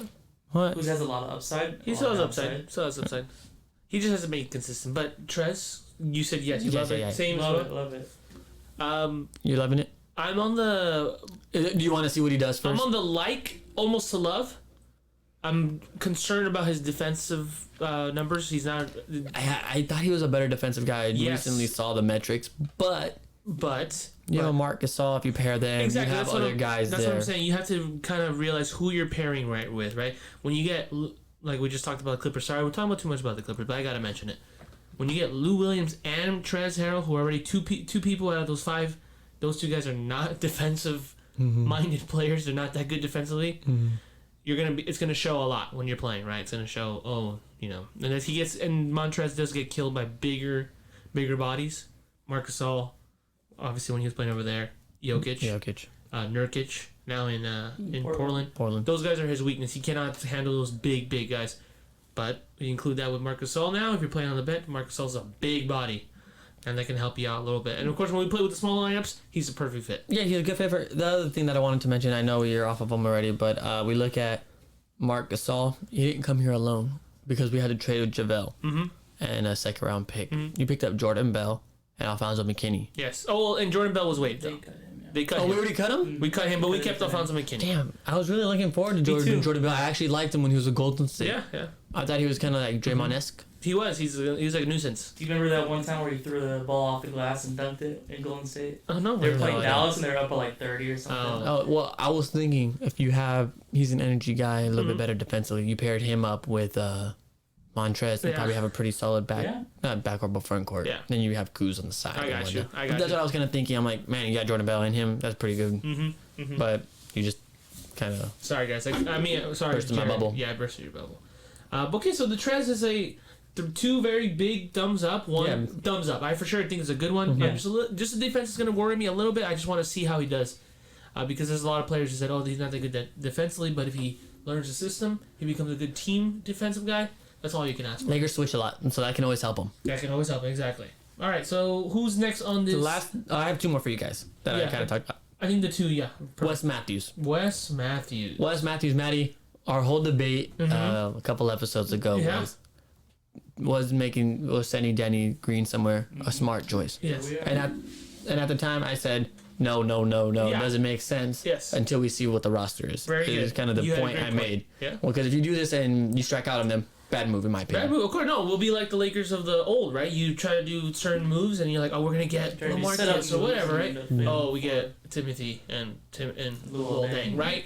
What? Kuz has a lot of upside. He a still lot has of upside. Still has upside. He just hasn't made consistent. But Trez, you said yes, you love it. Yeah. Same as Love well. it, love it. You loving it? I'm on the Do you want to see what he does I'm first? on the almost to love. I'm concerned about his defensive numbers. He's not, I thought he was a better defensive guy. I Yes. recently saw the metrics, but but you know, Marc Gasol, if you pair them, exactly. you have That's what other I'm, guys that's there. what I'm saying. You have to kind of realize who you're pairing right with, right? When you get like we just talked about the Clippers. Sorry, we're talking about too much about the Clippers, but I gotta mention it. When you get Lou Williams and Trez Harrell, who are already two people out of those five, those two guys are not defensive minded players. They're not that good defensively. It's gonna show a lot when you're playing, right? It's gonna show, and as he gets, and Montrez does get killed by bigger bodies. Marc Gasol, obviously when he was playing over there, Jokic, Nurkic, now in Portland. Those guys are his weakness. He cannot handle those big guys. But you include that with Marc Gasol now. If you're playing on the bench, Marc Gasol's a big body, and that can help you out a little bit. And of course, when we play with the small lineups, he's a perfect fit. Yeah, he's a good fit for. The other thing that I wanted to mention, I know you're off of him already, but we look at Marc Gasol. He didn't come here alone because we had to trade with JaVale and a second round pick. You picked up Jordan Bell and Alfonso McKinney. Yes. Oh, well, and Jordan Bell was waived, They though. cut him, yeah. They cut Oh, him. we already cut him? We cut him, but we cut kept him. Alfonso McKinney. Damn, I was really looking forward to too. Jordan Bell. I actually liked him when he was a Golden State. Yeah. I thought he was kind of like Draymond-esque. He was. He was like a nuisance. Do you remember that one time where he threw the ball off the glass and dunked it in Golden State? Oh, no. They were playing No, Dallas and they were up by like 30 or something. Oh. Oh, well, I was thinking if you have, he's an energy guy, a little bit better defensively. You paired him up with Montrez, they Yeah. probably have a pretty solid Yeah. not backcourt, but front court. Yeah. Then you have Kuz on the side. I and got whatnot. you. I got But that's you. what I was kind of thinking. I'm like, man, you got Jordan Bell in him. That's pretty good. But you just kind of. Sorry, guys. Sorry. Burst in my Jared. bubble. Yeah, I bursted your bubble. Okay, so the Trez is two very big thumbs up. One thumbs up. I for sure think it's a good one. Yeah. Just the defense is going to worry me a little bit. I just want to see how he does. Because there's a lot of players who said, oh, he's not that good defensively, but if he learns the system, he becomes a good team defensive guy. That's all you can ask for. Lakers switch a lot, and so that can always help them. That can always help. Exactly. All right, so who's next on this? I have two more for you guys that I Yeah. kind of talked about. I think the two, yeah. Wes Matthews. Wes Matthews. Wes Matthews, Maddie. Our whole debate a couple episodes ago Yeah. was sending Danny Green somewhere a smart choice. Yes. And at the time I said no, it Yeah. doesn't make sense Yes. until we see what the roster is. Very It good. is kind of the You had a point great I point. made. Yeah. Well, because if you do this and you strike out on them, bad move in my opinion. Bad move. Of course, no. We'll be like the Lakers of the old, right? You try to do certain moves, and you're like, oh, we're gonna get Trying to do setup LaMarcus or moves whatever, and right? end up Oh, we get Timothy and Lil Deng. Deng, right?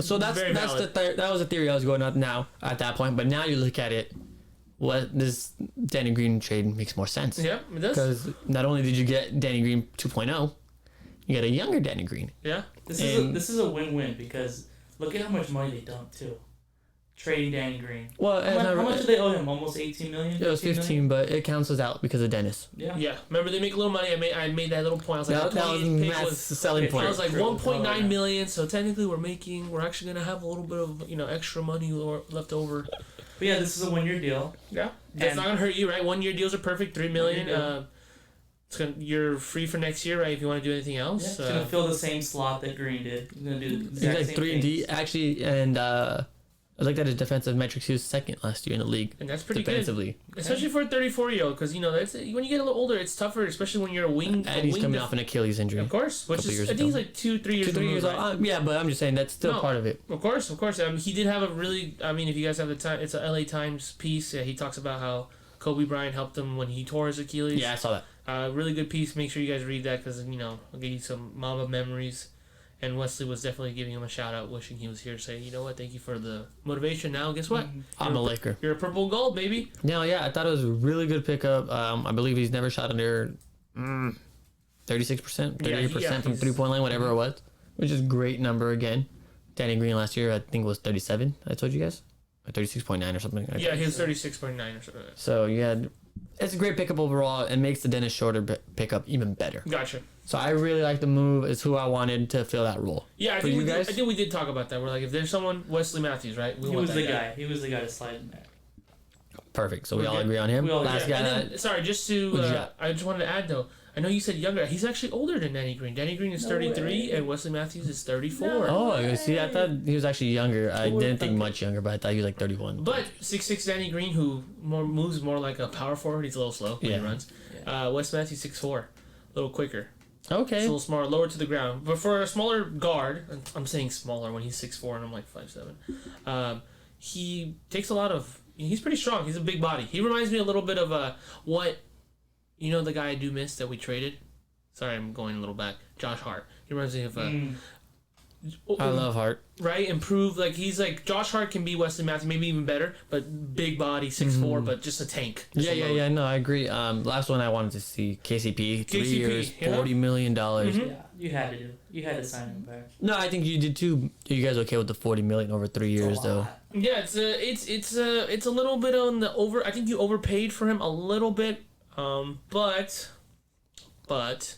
So that's very valid. that was the theory I was going on now at that point. But now you look at it, what this Danny Green trade makes more sense. Yeah, it does. Because not only did you get Danny Green 2.0, you get a younger Danny Green. Yeah. This is a win-win because look at how much money they dumped too. Trading Danny Green. Well, How much did they owe him? Almost 18 million? it was 15 15, but it counts as out because of Dennis. million? Yeah. Remember, they make a little money. I made that little point. I was like, That was 28 pick Matt's was. selling okay, point. I was like True. 1.9 million. So technically, we're actually gonna have a little bit of extra money left over. But yeah, this is a one-year deal. Yeah. That's And- not gonna hurt you, right? 1 year deals are perfect. 3 million. 1 year deal. You're free for next year, right? If you want to do anything Yeah, else. it's gonna fill the same slot that Green did. He's gonna do the He's exact like same 3 and D things. actually, and I looked at his defensive metrics. He was second last year in the league And that's pretty good. defensively. Especially for a 34-year-old, because, you know, that's when you get a little older, it's tougher, especially when you're a wing. And he's coming off an Achilles injury. Of course. Which couple is, years I think he's ago. like 2-3 years 2-3 years old. right? Yeah, but I'm just saying that's still No. part of it. Of course. He did have a really, I mean, if you guys have the time, it's a LA Times piece. He talks about how Kobe Bryant helped him when he tore his Achilles. Yeah, I saw that. Really good piece. Make sure you guys read that because, you know, I'll give you some Mamba memories. And Wesley was definitely giving him a shout out, wishing he was here, saying, you know what, thank you for the motivation. Now, guess what? I'm a Laker. You're a purple gold, baby. No, yeah, I thought it was a really good pickup. I believe he's never shot under 36%, 38% from he's- 3-point line, whatever it was, which is a great number again. Danny Green last year, I think, was 37. I told you guys, or 36.9 or something. Yeah, he was 36.9 or something. So yeah, it's a great pickup overall, and makes the Dennis Schroeder pickup even better. Gotcha. So I really like the move. It's who I wanted to fill that role. Yeah, I For think, you guys? I think we did talk about that. We're like, if there's someone, Wesley Matthews, right? We He want was that the guy. He was the guy to slide in there. Perfect. So we We're all good. agree on him. We all Last agree. guy. And then, sorry, just to, Who'd you got? I just wanted to add though. I know you said younger. He's actually older than Danny Green. Danny Green is 33, and Wesley Matthews is 34. Oh, see, I thought he was actually younger. I Who didn't think would've much younger, but I thought he was like 31. But 6'6" Danny Green, who moves more like a power forward, he's a little slow when Yeah. he runs. Wes Matthews 6'4", a little quicker. It's Okay. a little smaller, lower to the ground. But for a smaller guard, I'm saying smaller when he's 6'4" and I'm like 5'7", he takes a lot of. He's pretty strong. He's a big body. He reminds me a little bit of what, you know, the guy I do miss that we traded. Sorry, I'm going a little back. Josh Hart. He reminds me of. I love Hart. Right, improve. Like he's like Josh Hart can be Wesley Matthews, maybe even better, but big body, 6'4", but just a tank. Just a load. No, I agree. Last one I wanted to see KCP, 3 KCP, years, yeah. $40 million. Yeah, you had to do. You had to sign him back. No, I think you did too. Are you guys okay with the $40 million over 3 years It's a though? lot. Yeah, it's a little bit on the over. I think you overpaid for him a little bit, but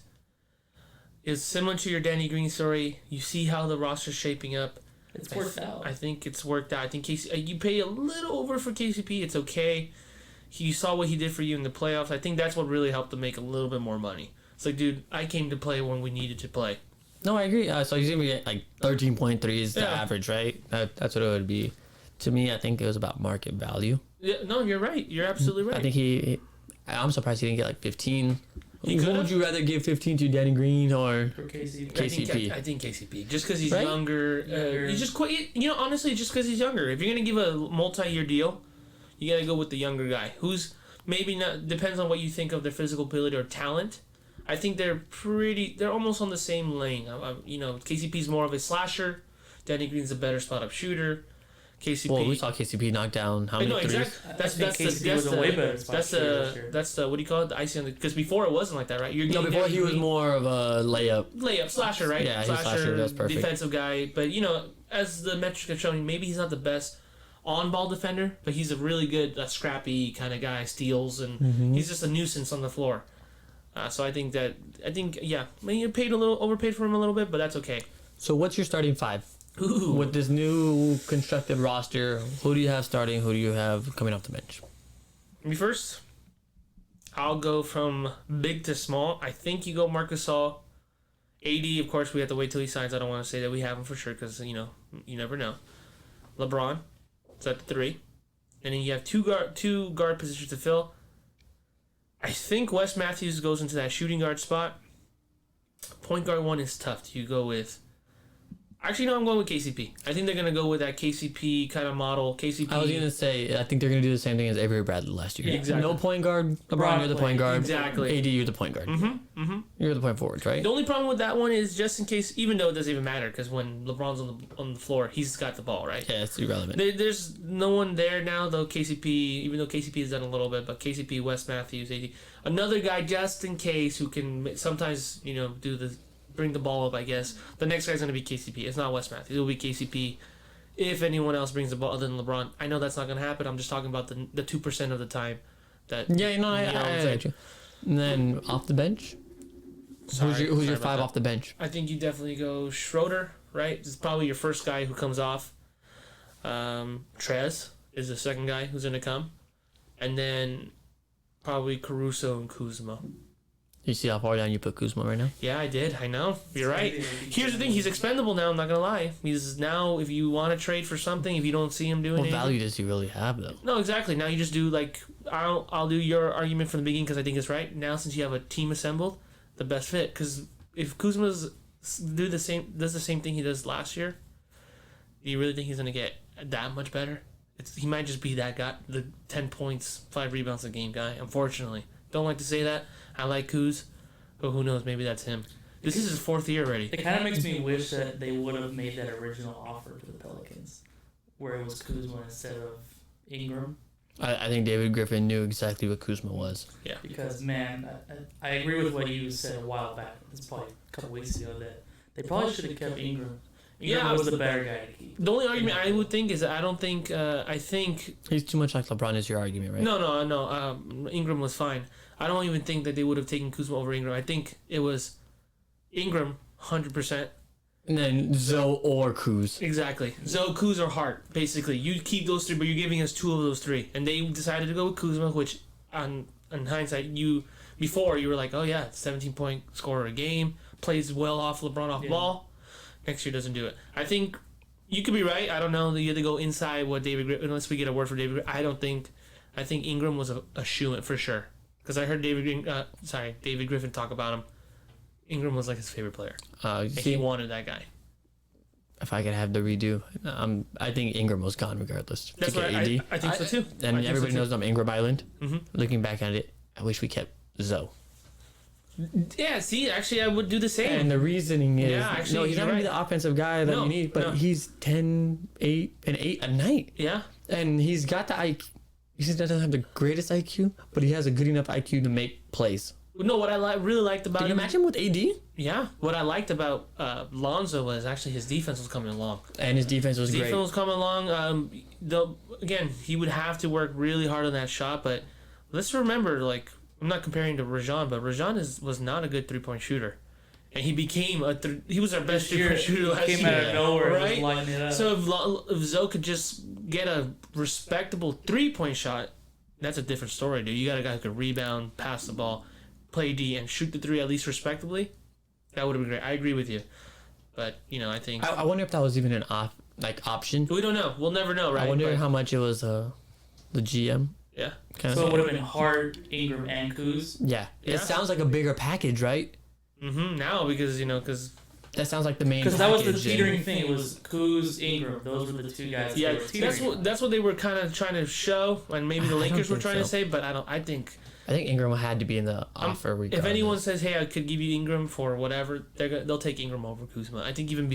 it's similar to your Danny Green story. You see how the roster's shaping up. It's worked out. I think it's worked out. I think you pay a little over for KCP. It's okay. You saw what he did for you in the playoffs. I think that's what really helped him make a little bit more money. It's like, dude, I came to play when we needed to play. No, I agree. So he's gonna be like 13.3 is the Yeah. average, right? That's what it would be. To me, I think it was about market value. Yeah, no, you're right. You're absolutely right. I think I'm surprised he didn't get like 15. He Who could've. would you rather give 15 to, Danny Green or? For KCP. KCP. I think KCP. Just because he's Right? younger. Younger. He's just quite. You know, honestly, just because he's younger. If you're gonna give a multi-year deal, you gotta go with the younger guy who's maybe not. Depends on what you think of their physical ability or talent. I think they're almost on the same lane. You know, KCP's more of a slasher. Danny Green's a better spot-up shooter. KCP. Well, we saw KCP knock down how I many know threes? exactly. That's think KCP was a way better spot that's shooter this the year. that's the what do you call it? The icing on the because before it wasn't like that, right? You're No, getting before Danny he was Green- more of a layup. layup slasher, right? Yeah, he's slasher, that's perfect. Defensive guy, but you know, as the metrics have shown, maybe he's not the best on-ball defender, but he's a really good, scrappy kind of guy. Steals and Mm-hmm. he's just a nuisance on the floor. So I think yeah, I mean, you overpaid for him a little bit, but that's okay. So what's your starting five? Ooh. With this new constructed roster, who do you have starting? Who do you have coming off the bench? Me first. I'll go from big to small. I think you go Marcus Gasol. AD, of course, we have to wait till he signs. I don't want to say that we have him for sure because, you know, you never know. LeBron is at the 3. And then you have two guard positions to fill. I think Wes Matthews goes into that shooting guard spot. Point guard one is tough. Do you go with... Actually, no, I'm going with KCP. I think they're going to go with that KCP kind of model. KCP. I was gonna say I think they're gonna do the same thing as Avery Bradley last year. Yeah, exactly. No point guard. LeBron, you're the point guard. Exactly. AD, you're the point guard. You're the point forwards, right? The only problem with that one is just in case, even though it doesn't even matter, because when LeBron's on the floor, he's got the ball, right? Yeah, it's irrelevant. There's no one there now, though. KCP, even though KCP has done a little bit, but KCP, Wes Matthews, AD, another guy just in case who can sometimes, you know, bring the ball up. I guess the next guy's gonna be KCP. It's not Wes Matthews. It'll be KCP. If anyone else brings the ball other than LeBron, I know that's not gonna happen. I'm just talking about the 2% of the time. That Yeah, no, I what I'm get saying? you. And then off the bench, Sorry, who's sorry your about five that. off the bench? I think you definitely go Schroeder, right? This is probably your first guy who comes off. Trez is the second guy who's going to come. And then probably Caruso and Kuzma. You see how far down you put Kuzma right now? Yeah, I did. I know. You're right. Here's the thing. He's expendable now. I'm not gonna lie. He's now. If you want to trade for something, if you don't see him doing What anything, value does he really have, though? no, exactly. Now you just do like I'll do your argument from the beginning because I think it's right. Now since you have a team assembled, the best fit. Because if Kuzma's does the same thing he does last year, do you really think he's gonna get that much better? He might just be that guy, the 10 points, 5 rebounds a game guy. Unfortunately, don't like to say that. I like Kuz, but who knows? Maybe that's him. This is his 4th year already. It kind of makes me wish that they would have made that original offer to the Pelicans, where it was Kuzma instead of Ingram. I think David Griffin knew exactly what Kuzma was. Yeah. Because, man, I agree with what you said a while back. It's probably a couple weeks ago that they probably should have kept Ingram. Ingram was the better guy to keep. The only argument I would think is that I don't think I think He's too much like LeBron is your argument, right? no. Ingram was fine. I don't even think that they would have taken Kuzma over Ingram. I think it was Ingram 100%. And then Zoe or Kuz. Exactly. Zoe, Kuz, or Hart. Basically, you keep those 3, but you're giving us 2 of those 3. And they decided to go with Kuzma, which on hindsight, before you were like, oh yeah, 17-point scorer a game, plays well off LeBron off ball. Next year doesn't do it. I think you could be right. I don't know. You have to go inside what David Griffin, unless we get a word for David Griffin. I think Ingram was a shoo-in for sure. Because I heard David Griffin talk about him. Ingram was like his favorite player. He wanted that guy. If I could have the redo, I think Ingram was gone regardless. That's what I think so too. And everybody knows I'm Ingram Island. Mm-hmm. Looking back at it, I wish we kept Zoe. Yeah, see, actually, I would do the same. And the reasoning is, Yeah, actually, no, he's you're not gonna be right. the offensive guy that No, you need, but no. he's 10, 8, and 8 a night. Yeah. And he's got the IQ. He doesn't have the greatest IQ, but he has a good enough IQ to make plays. No, what I really liked about Can you him. match him with AD? Yeah. What I liked about Lonzo was actually his defense was coming along. And his defense was His great. defense was coming along. Again, he would have to work really hard on that shot, but let's remember, like, I'm not comparing to Rajon, but Rajon was not a good 3-point shooter. And he became he was our best 3-point shooter last year. Came out of nowhere, right? just lighting it up. So if Zoe could just get a respectable 3-point shot, that's a different story, dude. You got a guy who could rebound, pass the ball, play D, and shoot the 3 at least respectably. That would have been great. I agree with you. But, I think... I wonder if that was even an option. we don't know. We'll never know, right? I wonder But- how much it was the GM. Yeah. Kind So of it would have been Hart, Ingram, and Kuz. yeah. Yeah. It sounds like a bigger package, right? Now, because, That sounds like the main Because that was the package, teetering thing. It was Kuz, Ingram. Those were the 2 guys. yeah, that were teetering. that's what they were kind of trying to show, and maybe the I don't Lakers were think trying to so. say, but I think I think Ingram had to be in the offer regardless. if anyone says, "Hey, I could give you Ingram for whatever," they'll take Ingram over Kuzma. I think even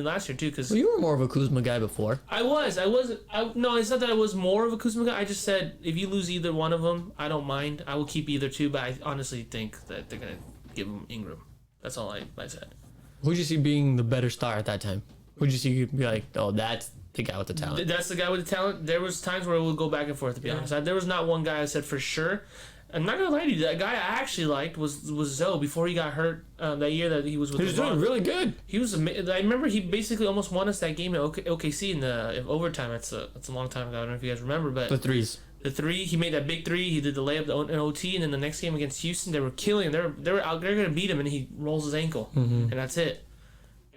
last year too, because Well, you were more of a Kuzma guy before. no, it's not that I was more of a Kuzma guy. I just said if you lose either one of them, I don't mind. I will keep either two, but I honestly think that they're gonna give him Ingram. That's all I said. Who'd you see being the better star at that time? Who'd you see be like, oh, that's the guy with the talent? That's the guy with the talent. There was times where it would go back and forth. To be honest, there was not one guy I said for sure. I'm not gonna lie to you. That guy I actually liked was Zoe before he got hurt that year that he was with. He was LeBron. doing really good. He was. I remember he basically almost won us that game at OKC in the overtime. That's a long time ago. I don't know if you guys remember, but The threes. the 3 he made that big 3. He did the layup in OT, and then the next game against Houston, they were killing him. They were out. They're gonna beat him, and he rolls his ankle, and that's it.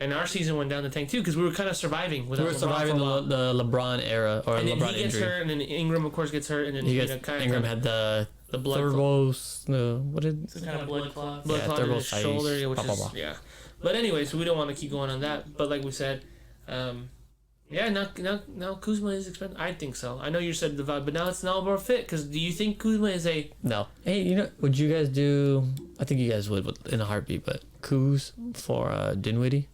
And our season went down the tank too because we were kind of surviving We without were LeBron surviving for a while. the LeBron era or And then LeBron he gets injury. hurt, and then Ingram, of course, gets hurt, and then Ingram had the blood Thurbos. What did? Some kind of blood clot. blood Yeah, clot in his thermositis, shoulder, which blah, blah, is blah. yeah. But anyway, so we don't want to keep going on that. But like we said, now Kuzma is expensive. I think so. I know you said the vibe, but now it's not more fit. Because do you think Kuzma is a No. Hey, would you guys do? I think you guys would in a heartbeat, but Kuz for Dinwiddie.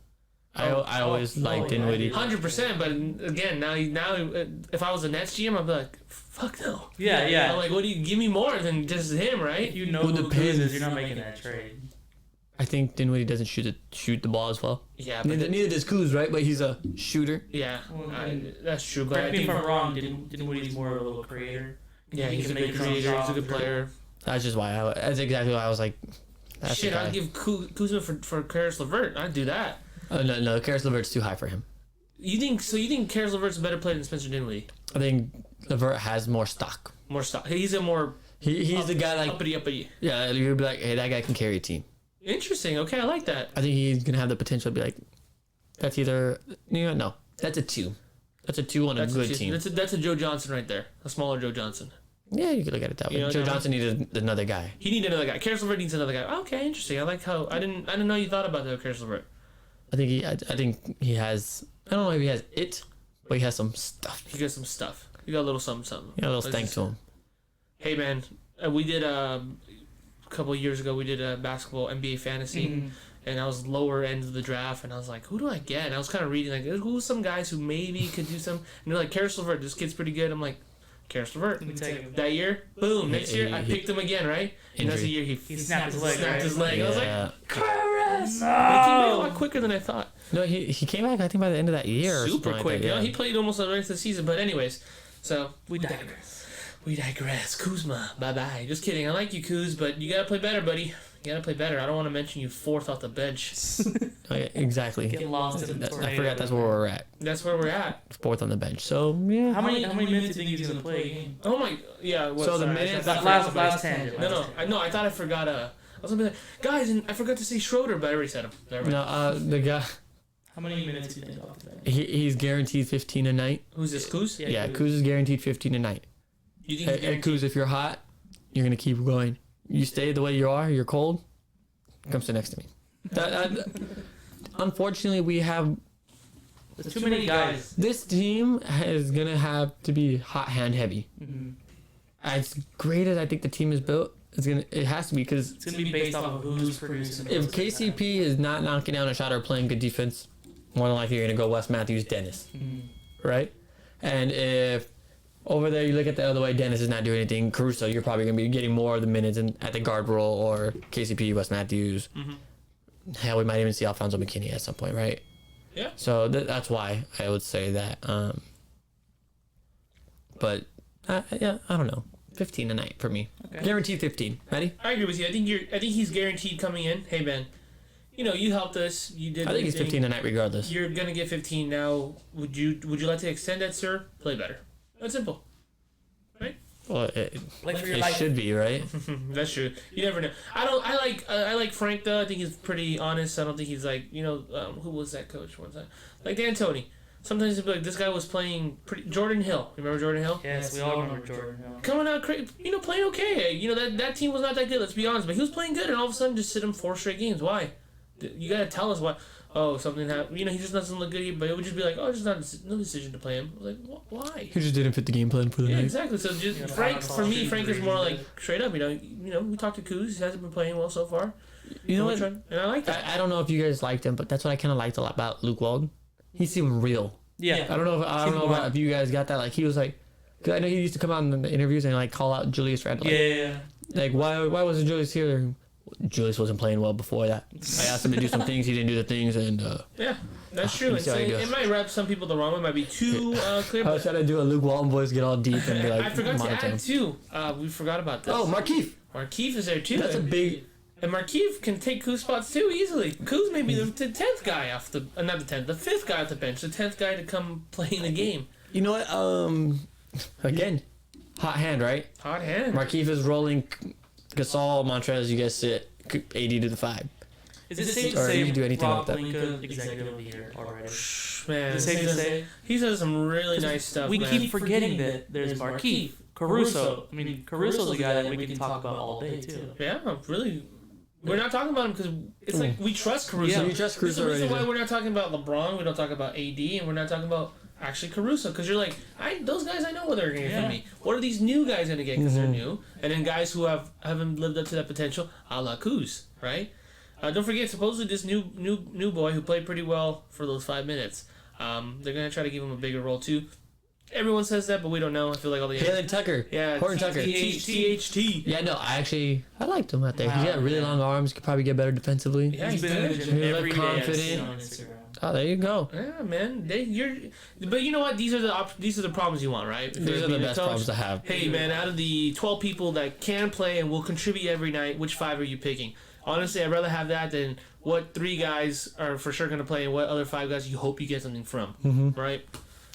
I always liked Dinwiddie. 100%? But again, now if I was a Nets GM, I'd be like, fuck no. Yeah. I'm like, what do you give me more than just him, right? You know Well, who depends. Kuz is. You're not making that trade. I think Dinwiddie doesn't shoot the ball as well. Yeah, but Neither does Kuz, right? But he's a shooter. yeah, Well, that's true. But I Correct me think if I'm wrong. Dinwiddie's more of a little creator. yeah, he's a can good make his own creator. He's a shot, good player. That's just why. That's exactly why I was like. That's Shit, the guy. I'd give Kuzma for Karis LeVert. I'd do that. No, Karis LeVert's too high for him. You think Karis LeVert's a better player than Spencer Dinwiddie? I think LeVert has more stock. More stock. He's a more He's the guy like uppity. yeah. You'd be like, hey, that guy can carry a team. Interesting. Okay, I like that. I think he's gonna have the potential to be like, that's either no, that's a 2. That's a 2 on a good team. That's a Joe Johnson right there. A smaller Joe Johnson. Yeah, you could look at it that way. You know, Joe Johnson needed another guy. He needed another guy. Karis LeVert needs another guy. Okay, interesting. I like how I didn't know you thought about that, Karis LeVert. I think he has. I don't know if he has it, but he has some stuff. He got some stuff. He got a little something. Yeah, a little stank to him. Hey man, we did a couple of years ago. We did a basketball NBA fantasy, and I was lower end of the draft, and I was like, who do I get? And I was kind of reading like, who's some guys who maybe could do some. And they're like, Karis LeVert. This kid's pretty good. I'm like, Karis LeVert. That year, boom. Next year, I picked him again, right? And that's the year he snapped his leg. Snapped his leg. I was like, Karis! No. But he came back a lot quicker than I thought. No, he came back. I think by the end of that year. Super quick. Like that, yeah. He played almost the rest of the season. But anyways, so we digress. Kuzma, bye bye. Just kidding. I like you, Kuz, but you gotta play better, buddy. You gotta play better. I don't want to mention you 4th off the bench. Okay, exactly. Get lost in the I forgot that's where we're at. That's where we're at. 4th on the bench. So yeah. How many minutes do you think he's gonna play a game? Oh my, yeah. What, So the sorry, minutes- I Last tangent. No, I thought I forgot. I was gonna be like, guys, and I forgot to say Schroeder, but I already said him. Never mind. No, the guy. How many minutes do you think off the bench? He's guaranteed 15 a night. Who's this, Kuz? Yeah, Kuz is guaranteed 15 a night. You think he's Hey, guaranteed? Kuz, if you're hot, you're gonna keep going. You stay the way you are. You're cold. Come sit next to me. Unfortunately, we have There's too many guys. this team is gonna have to be hot hand heavy. Mm-hmm. As great as I think the team is built, it has to be because It's gonna be based off of who's producing. if KCP is not knocking down a shot or playing good defense, more than likely you're gonna go Wes Matthews, Dennis, right? And if over there you look at the other way, Dennis is not doing anything. Caruso, you're probably gonna be getting more of the minutes at the guard role, or KCP, Wes Matthews. Hell, we might even see Alfonso McKinney at some point, right? Yeah. So that's why I would say that. But yeah, I don't know. 15 a night for me. Okay. Guaranteed 15. Ready? I agree with you. I think he's guaranteed coming in. Hey man, you helped us. You did. I think he's everything. 15 a night regardless. You're gonna get 15 now. Would you like to extend that, sir? Play better. That's simple. Right? Well, it Like for your life. should be, right? That's true. You never know. I like Frank though. I think he's pretty honest. I don't think he's like who was that coach one time? Like D'Antoni. Sometimes he'll be like, this guy was playing pretty. Jordan Hill. Remember Jordan Hill? Yes, we all remember Jordan Hill. Coming out, playing okay. That team was not that good. Let's be honest. But he was playing good, and all of a sudden, just sit him 4 straight games. Why? You gotta tell us why. Oh, something happened. He just doesn't look good. But it would just be like, oh, just no decision to play him. I was like, why? He just didn't fit the game plan for the Yeah, night. exactly. So just Frank, for me, Frank is more like straight up. We talked to Kuz. He hasn't been playing well so far. You know what? And I like that. I don't know if you guys liked him, but that's what I kind of liked a lot about Luke Walton. He seemed real. Yeah. I don't know about if you guys got that. Like he was like, cause I know he used to come out in the interviews and like call out Julius Randle. Like, Yeah. Like why wasn't Julius here? Julius wasn't playing well before that. I asked him to do some things. He didn't do the things, and Yeah, that's true. let me And see so how he it goes. might rub some people the wrong way. It might be too clear. I was But trying to do a Luke Walton voice, get all deep, and be like, I forgot to monitor him. add too. We forgot about this. Oh, Markeith. Markeith is there too. That's a big. And Markeith can take Kuz spots too easily. Kuz may be the 10th guy off the not the 10th, the 5th guy off the bench, the 10th guy to come play in the game. You know what? Again, hot hand, right? Hot hand. Markeith is rolling. Gasol, Montrez, you guys sit 80 to the 5. Is it safe to Or say you can do anything Rob like that. Pelinka executive of the year already? Man, Is it safe to say? he says some really nice stuff. We man. keep forgetting that there's Markeith, Caruso. I mean, Caruso's a guy that we can talk about all day too. Yeah, really. We're not talking about him because it's like we trust Caruso. Yeah, we trust Caruso There's a reason already. why we're not talking about LeBron. We don't talk about AD, and we're not talking about actually Caruso because you're like, those guys I know what they're gonna get from me. What are these new guys gonna get because they're new? And then guys who haven't lived up to that potential, a la Kuz, right? Don't forget, supposedly this new boy who played pretty well for those 5 minutes. They're gonna try to give him a bigger role too. Everyone says that, but we don't know. I feel like all the Jalen Tucker. yeah, Horton Tucker. THT. Yeah, no, I liked him out there. He's got really long arms. Could probably get better defensively. Yeah, He's he's been in good. the gym He looked every day. I've confident. seen on Instagram. Oh, there you go. Yeah, man. But you know what? These are the problems you want, right? If These you're are the being a best coach, problems to have. Hey, man, out of the 12 people that can play and will contribute every night, which 5 are you picking? Honestly, I'd rather have that than what 3 guys are for sure going to play and what other 5 guys you hope you get something from, right?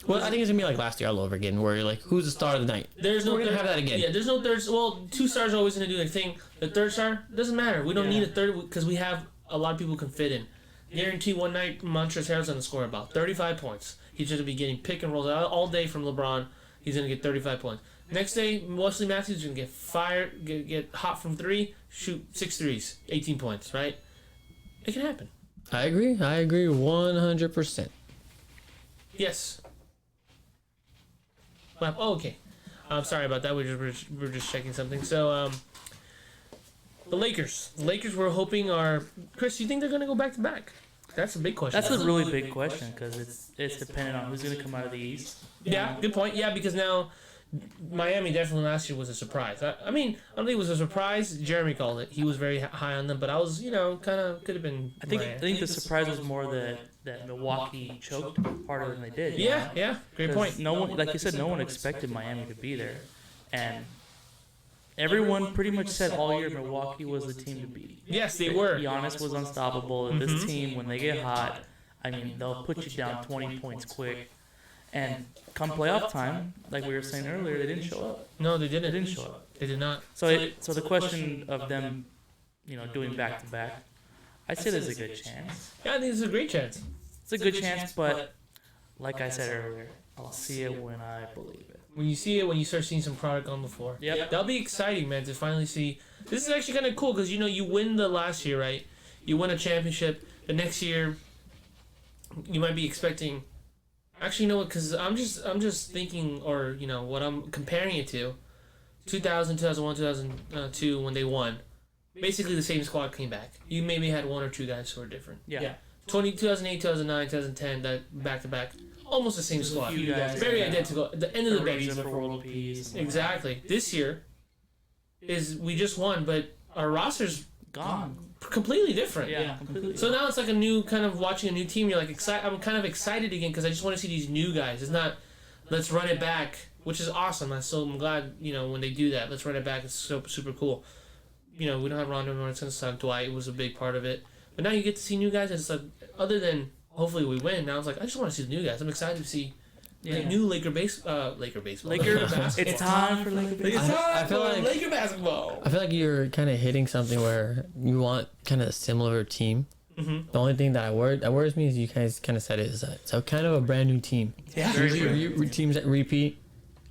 Well, I think it's gonna be like last year all over again, where you're like, who's the star of the night? There's no We're gonna third, have that again. Yeah, there's no third. Well, 2 stars are always gonna do the thing. The third star doesn't matter. We don't need a third because we have a lot of people who can fit in. Guarantee one night Montrezl Harrell's gonna score about 35 points. He's gonna be getting pick and rolls all day from LeBron. He's gonna get 35 points. Next day, Wesley Matthews is gonna get fired, get hot from 3, shoot 6 threes, 18 points. Right? It can happen. I agree 100%. Yes. Well, oh, okay. I'm sorry about that. We're just checking something. So, the Lakers. The Lakers we're hoping are... Chris, do you think they're going to go back-to-back? That's a big question. That's a really big question because it's dependent on who's going to come out of the East. Yeah, good point. Yeah, because now Miami definitely last year was a surprise. I mean, I don't think it was a surprise. Jeremy called it. He was very high on them, but I was, kind of could have been... I think the surprise was more that Milwaukee choked harder than they did. Yeah, great point. No one, like you said, no one expected Miami to be there, and everyone pretty much said all year Milwaukee was the team to beat. Yes, they were. Giannis was unstoppable. And this team, when they get hot, I mean, they'll put you down 20 points quick. And come playoff time, like we were saying earlier, they didn't show up. No, they didn't. They didn't show up. They did not. So the question of them, doing back to back, I'd say there's a good chance. Yeah, I think it's a great chance. It's a good chance, but like I said earlier, I'll see it when I believe it. When you see it, when you start seeing some product on the floor. Yep. That'll be exciting, man, to finally see. This is actually kind of cool because, you win the last year, right? You win a championship. The next year, you might be expecting... Actually, you know what? Because I'm just thinking, or, what I'm comparing it to, 2000, 2001, 2002, when they won. Basically, the same squad came back. You maybe had 1 or 2 guys who are different. Yeah. 2008, 2009, 2010, that back-to-back, almost the same There's a squad. few guys Very that- identical. At the end of the day. Ariza for world peace. Exactly. This year we just won, but our roster's Gone. completely different. Yeah, completely. So now it's like a new kind of watching a new team. You're like excited. I'm kind of excited again because I just want to see these new guys. It's not let's run it back, which is awesome. I'm glad when they do that. Let's run it back. It's so super cool. We don't have Rondo anymore. It's gonna suck. Dwight was a big part of it, but now you get to see new guys. It's like other than hopefully we win. Now it's like I just want to see the new guys. I'm excited to see. New Laker baseball. It's time for Laker baseball. I feel like Laker basketball. I feel like you're kind of hitting something where you want kind of a similar team. Mm-hmm. The only thing that worries me is you guys kind of said it is that it's a kind of a brand new team. Yeah. Usually teams that repeat,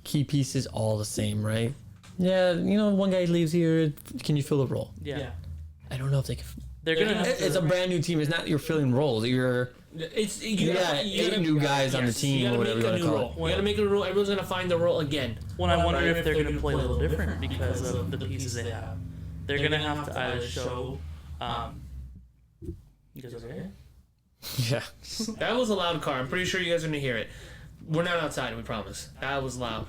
key pieces all the same, right? Yeah, one guy leaves here. Can you fill the role? Yeah. I don't know if they can. They're gonna. Have It's a brand new team. It's not you're filling roles. You're You gotta new guys on the team or whatever you want to call it. You gotta make a rule. Everyone's gonna find their role again. Well, I wonder if they're gonna play a little different because of the pieces they have. They're gonna have to either show. You guys okay? Yeah. That was a loud car. I'm pretty sure you guys are gonna hear it. We're not outside. We promise. That was loud.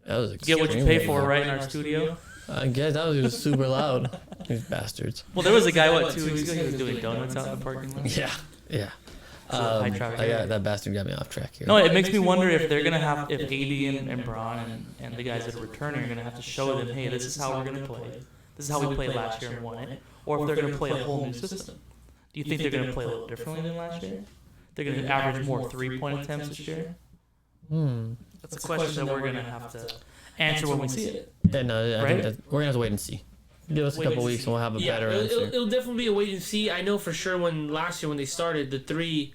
That was Get what you pay for, right, in our studio. I guess that was just super loud. These bastards. Well, there was a guy 2 weeks ago. He was doing donuts out in the parking lot. Yeah. High traffic I area. got, that bastard got me off track here. No, it makes me wonder if they're gonna have if AD and Bron and the guys that are returning are gonna have to show them, hey, this is how we're gonna play. This is how we played last year and won it. Or if they're gonna play a whole new system. Do you think they're gonna play a little differently than last year? They're gonna average more 3-point attempts this year. That's a question that we're gonna have to answer when we see it. Yeah, no, I Right? think that we're gonna have to wait and see. Give us a couple weeks and we'll have a better answer. It'll definitely be a wait and see. I know for sure when last year when they started the 3,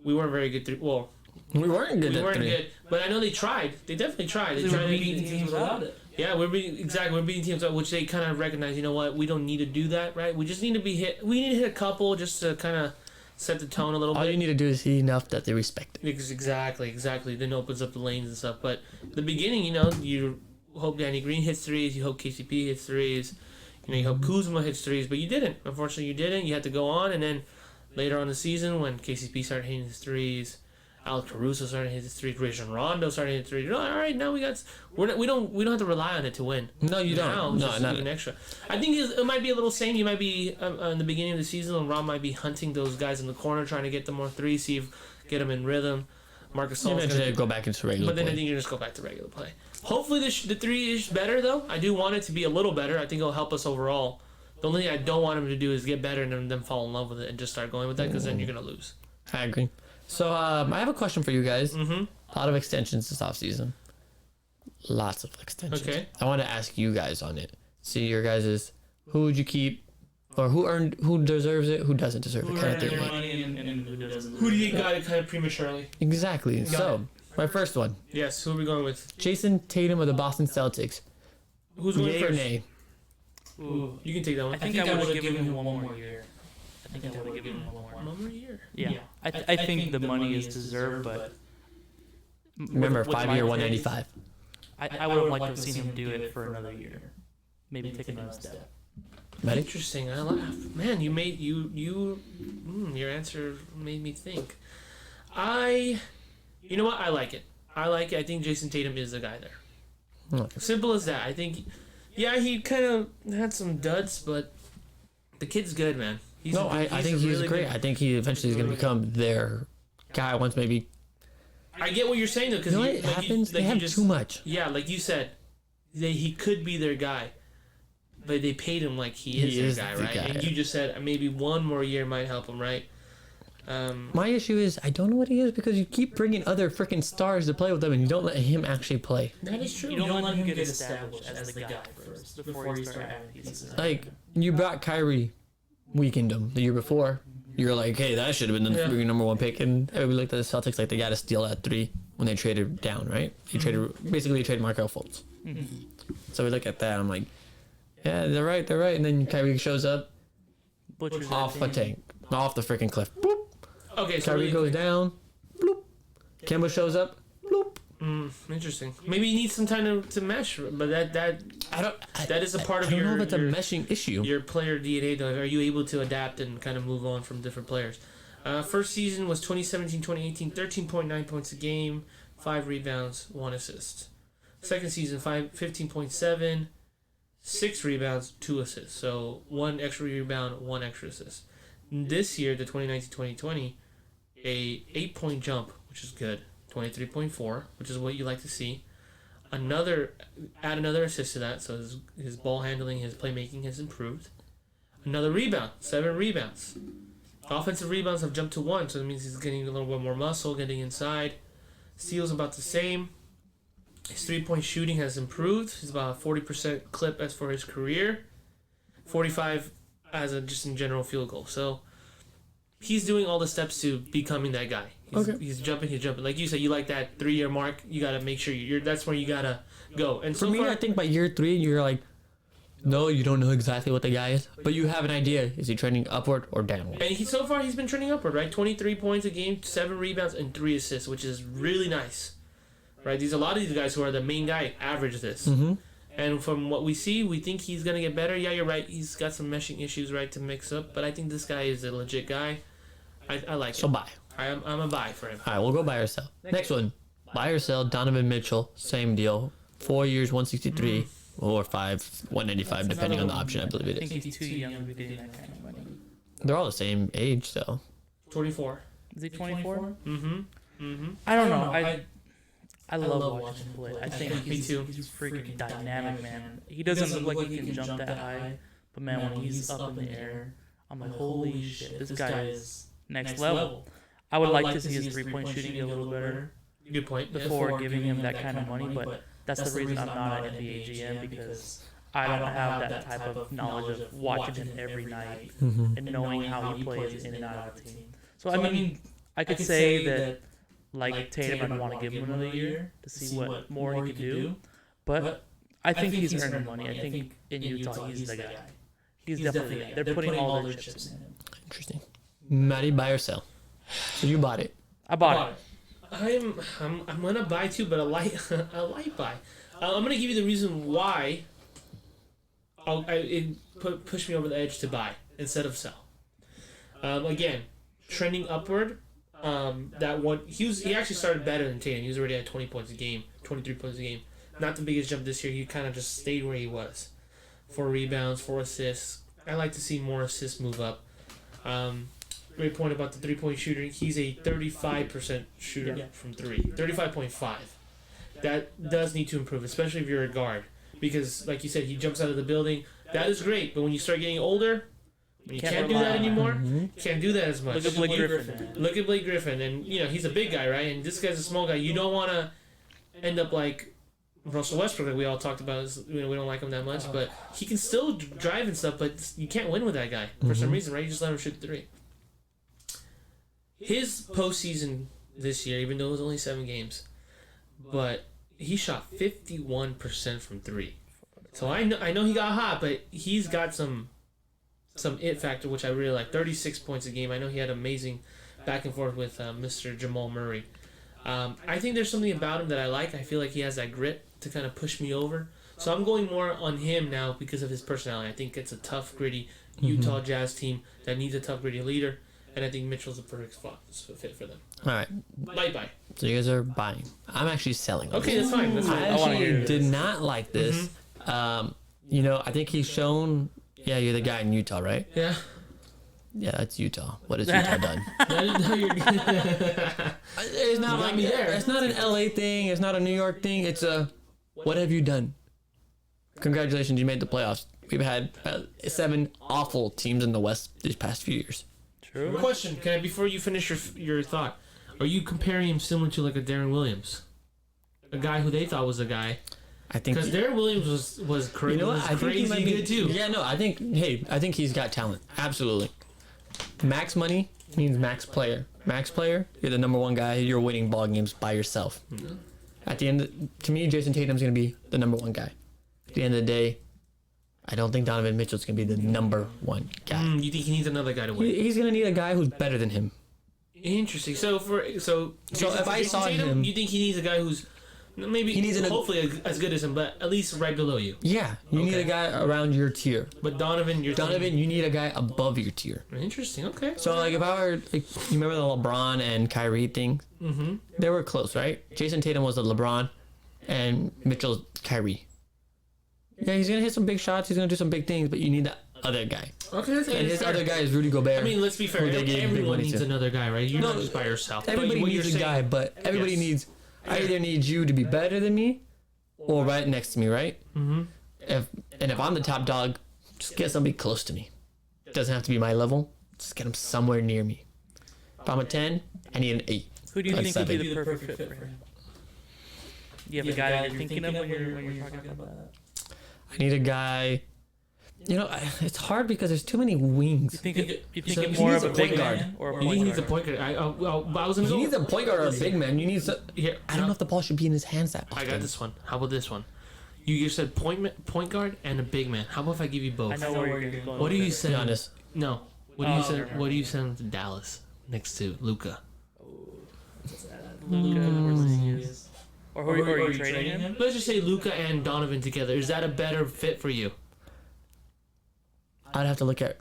we weren't very good. Well, We weren't good we at weren't 3. good, but I know they tried. They definitely tried. They They tried were to beating teams without it. Yeah, we're beating teams up, which they kind of recognize. You know what? We don't need to do that, right? We just need to be hit. We need to hit a couple just to kind of set the tone a little All bit. you need to do is see enough that they respect it. Exactly. Then it opens up the lanes and stuff. But the beginning, you hope Danny Green hits threes. You hope KCP hits threes. You hope Kuzma hits threes, but you didn't. Unfortunately, you didn't. You had to go on, and then later on in the season, when KCP started hitting his threes, Alex Caruso started hitting his threes, Rajon Rondo started hitting threes. All right, now we don't have to rely on it to win. No, you don't. Now, No, just not an extra. I think it might be a little same. You might be in the beginning of the season, and Ron might be hunting those guys in the corner, trying to get them more threes, get them in rhythm. Marcus You Gasol's mentioned gonna it, go back into regular but then I play. think you just go back to regular play. Hopefully the 3 is better, though. I do want it to be a little better. I think it'll help us overall. The only thing I don't want him to do is get better and then fall in love with it and just start going with that, because then you're going to lose. I agree. So I have a question for you guys. Mm-hmm. A lot of extensions this offseason. Lots of extensions. Okay. I want to ask you guys on it. See your guys' who would you keep, or who deserves it, who doesn't deserve it, Who kind of earned thing. their Right? money and who doesn't? Who do you got it kind of prematurely? Exactly. Got So my first one, Yes. Who are we going with? Jason Tatum of the Boston Celtics. Who's going Yay or first? nay? Ooh. You can take that one. I think I would have given him one more year. I think I would have given him one more. One more year. Yeah, I think the money is deserved, but Remember, with 5 year, my 195. I would have liked to have seen him do it for another year, maybe take another step. Ready? Interesting. I laugh. Man, you made your answer made me think. You know what? I like it. I think Jason Tatum is the guy there. Okay. Simple as that. I think, yeah, he kind of had some duds, but the kid's good, man. I think he's really great. good- I think he eventually is going to become their guy once maybe. I get what you're saying though, because You know what happens? They have too much. Yeah, like you said, he could be their guy, but they paid him like he is their guy, the right? guy. And you just said maybe one more year might help him, right? My issue is I don't know what he is because you keep bringing other freaking stars to play with them and you don't let him actually play. That is true. You don't let him get established as the guy first before you start adding pieces. Like you brought Kyrie, weakened him the year before. You're like, hey, that should have been the freaking number one pick, and we looked at the Celtics like they got to steal that 3 when they traded down, right? They traded Markel Fultz. So we look at that, I'm like, yeah, they're right, and then Kyrie shows up Butchers off a tank, off the freaking cliff. Boop. Okay, so Kyrie really goes down. Bloop. Kemba shows up. Bloop. interesting. Maybe you need some time to mesh, but that is a part of I don't your know if it's a your- meshing issue. your player DNA though. Are you able to adapt and kind of move on from different players? First season was 2017-2018, 13.9 points a game, 5 rebounds, 1 assist. Second season, 15.7, 6 rebounds, 2 assists. So 1 extra rebound, 1 extra assist. This year, the 2019-2020, a 8-point jump, which is good. 23.4, which is what you like to see. Add another assist to that, so his ball handling, his playmaking has improved. Another rebound, 7 rebounds. Offensive rebounds have jumped to 1, so that means he's getting a little bit more muscle, getting inside. Steals about the same. His 3-point shooting has improved. He's about a 40% clip as for his career. 45 as a just in general field goal. So he's doing all the steps to becoming that guy. He's jumping. Like you said, you like that 3-year mark. You got to make sure that's where you got to go. And For so me, far, I think by year 3, you're like, no, you don't know exactly what the guy is, but you have an idea. Is he trending upward or downward? and so far he's been trending upward, right? 23 points a game, 7 rebounds, and 3 assists, which is really nice, right? A lot of these guys who are the main guy average this. Mm-hmm. And from what we see, we think he's gonna get better. Yeah, you're right. He's got some meshing issues, right, to mix up. But I think this guy is a legit guy. I like So it. buy. I'm a buy for him. All right, we'll go buy or sell. Next one. Buy or sell, Donovan Mitchell. Same deal. 4 years, 163, or 5, 195, depending on the option, I believe I it think is. he's too young to be getting that kind of money. They're all the same age, though. 24. Is he 24? Mm-hmm. I don't know. I love watching him play. I think Me he's, too. he's freaking dynamic, man. He doesn't look like he can jump that high, but man, when he's up in the air, I'm like, holy shit, this guy is next level. I would like to see his 3-point shooting get a little better Good point. Yeah. before giving him that kind of money, but that's the reason I'm not an NBA GM, because I don't have that type of knowledge of watching him every night and knowing how he plays in and out of the team. So I mean, I could say that like Tatum, I'd want to give him another year to see what more he can do, but I think he's earned the money. I think in Utah he's the guy. He's definitely the guy. They're putting all their chips in him. Interesting. Maddie, buy or sell? So you bought it. I bought it. I'm gonna buy too, but a light buy. I'm gonna give you the reason why. Push me over the edge to buy instead of sell. Again, trending upward. That one he actually started better than Tatum. He was already at 20 points a game, 23 points a game. Not the biggest jump this year. He kind of just stayed where he was. 4 rebounds, 4 assists. I like to see more assists move up. Great point about the 3-point shooting. He's a 35% shooter from 3. 35.5. That does need to improve, especially if you're a guard. Because, like you said, he jumps out of the building. That is great, but when you start getting older, You Can't can't do rely that on that. anymore. Can't do that as much. Look at Blake Griffin. Look at Blake Griffin, and he's a big guy, right? And this guy's a small guy. You don't want to end up like Russell Westbrook, like we all talked about. We don't like him that much, but he can still drive and stuff. But you can't win with that guy for some reason, right? You just let him shoot three. His postseason this year, even though it was only 7 games, but he shot 51% from three. So I know he got hot, but he's got some it factor, which I really like. 36 points a game. I know he had amazing back and forth with Mr. Jamal Murray. I think there's something about him that I like. I feel like he has that grit to kind of push me over. So I'm going more on him now because of his personality. I think it's a tough, gritty Utah Jazz team that needs a tough, gritty leader. And I think Mitchell's a perfect fit for them. All right. Bye. So you guys are buying. I'm actually selling. Okay, that's fine. That's I fine. wanna actually hear did this. not like this. I think he's shown. Yeah, you're the guy in Utah, right? Yeah. Yeah, that's Utah. What has Utah done? No, you're good. It's not You got like me there. It's not an LA thing. It's not a New York thing. It's a what have you done? Congratulations, you made the playoffs. We've had 7 awful teams in the West these past few years. True. Question: Can I, before you finish your thought, are you comparing him similar to like a Darren Williams, a guy who they thought was a guy? I think. Because Darren Williams was crazy. You know what? Was I think he crazy might be good too. Yeah, no, I think he's got talent. Absolutely. Max money means max player. Max player, you're the number 1 guy. You're winning ball games by yourself. At the end, to me, Jason Tatum's gonna be the number 1 guy. At the end of the day, I don't think Donovan Mitchell's gonna be the number 1 guy. You think he needs another guy to win? He's gonna need a guy who's better than him. Interesting. So if I saw him- you think he needs a guy who's maybe He needs hopefully as good as him, but at least right below you. Yeah, you need Okay. a guy around your tier. But Donovan, You need a guy above your tier. Interesting. Okay. So like if I were like, you remember the LeBron and Kyrie thing? Mm-hmm. They were close, right? Jason Tatum was the LeBron, and Mitchell's Kyrie. Yeah, he's gonna hit some big shots. He's gonna do some big things, but you need that other guy. Okay. That's And his fair. other guy is Rudy Gobert. I mean, let's be fair. who they gave big Everyone money needs to. another guy, right? You're not No, just by yourself. But Everybody what needs a you're guy, saying- but everybody Yes. needs. I either need you to be better than me, or right next to me, right? Mm-hmm. If I'm the top dog, just get somebody close to me. It doesn't have to be my level. Just get him somewhere near me. If I'm a 10, I need an 8. Who do you Or think would be 7. the perfect fit for him? Do you have a guy that you're thinking of when you're talking about that? I need a guy. It's hard because there's too many wings. You think So it he more needs of a a point big guard. man or a He point needs a guard? point guard. I was gonna He go. needs a point guard or a big man. You need. Here, I don't know if the ball should be in his hands that I often. got this one. How about this one? You just said point guard and a big man. How about if I give you both? I know where you're going. What do you with send? Giannis. No. What do you Oh, send? okay. What do you send to Dallas next to Luca? it. Luka Porzingis. Or who are you trading him? Let's just say Luca and Donovan together. Is that a better fit for you? I'd have to look at.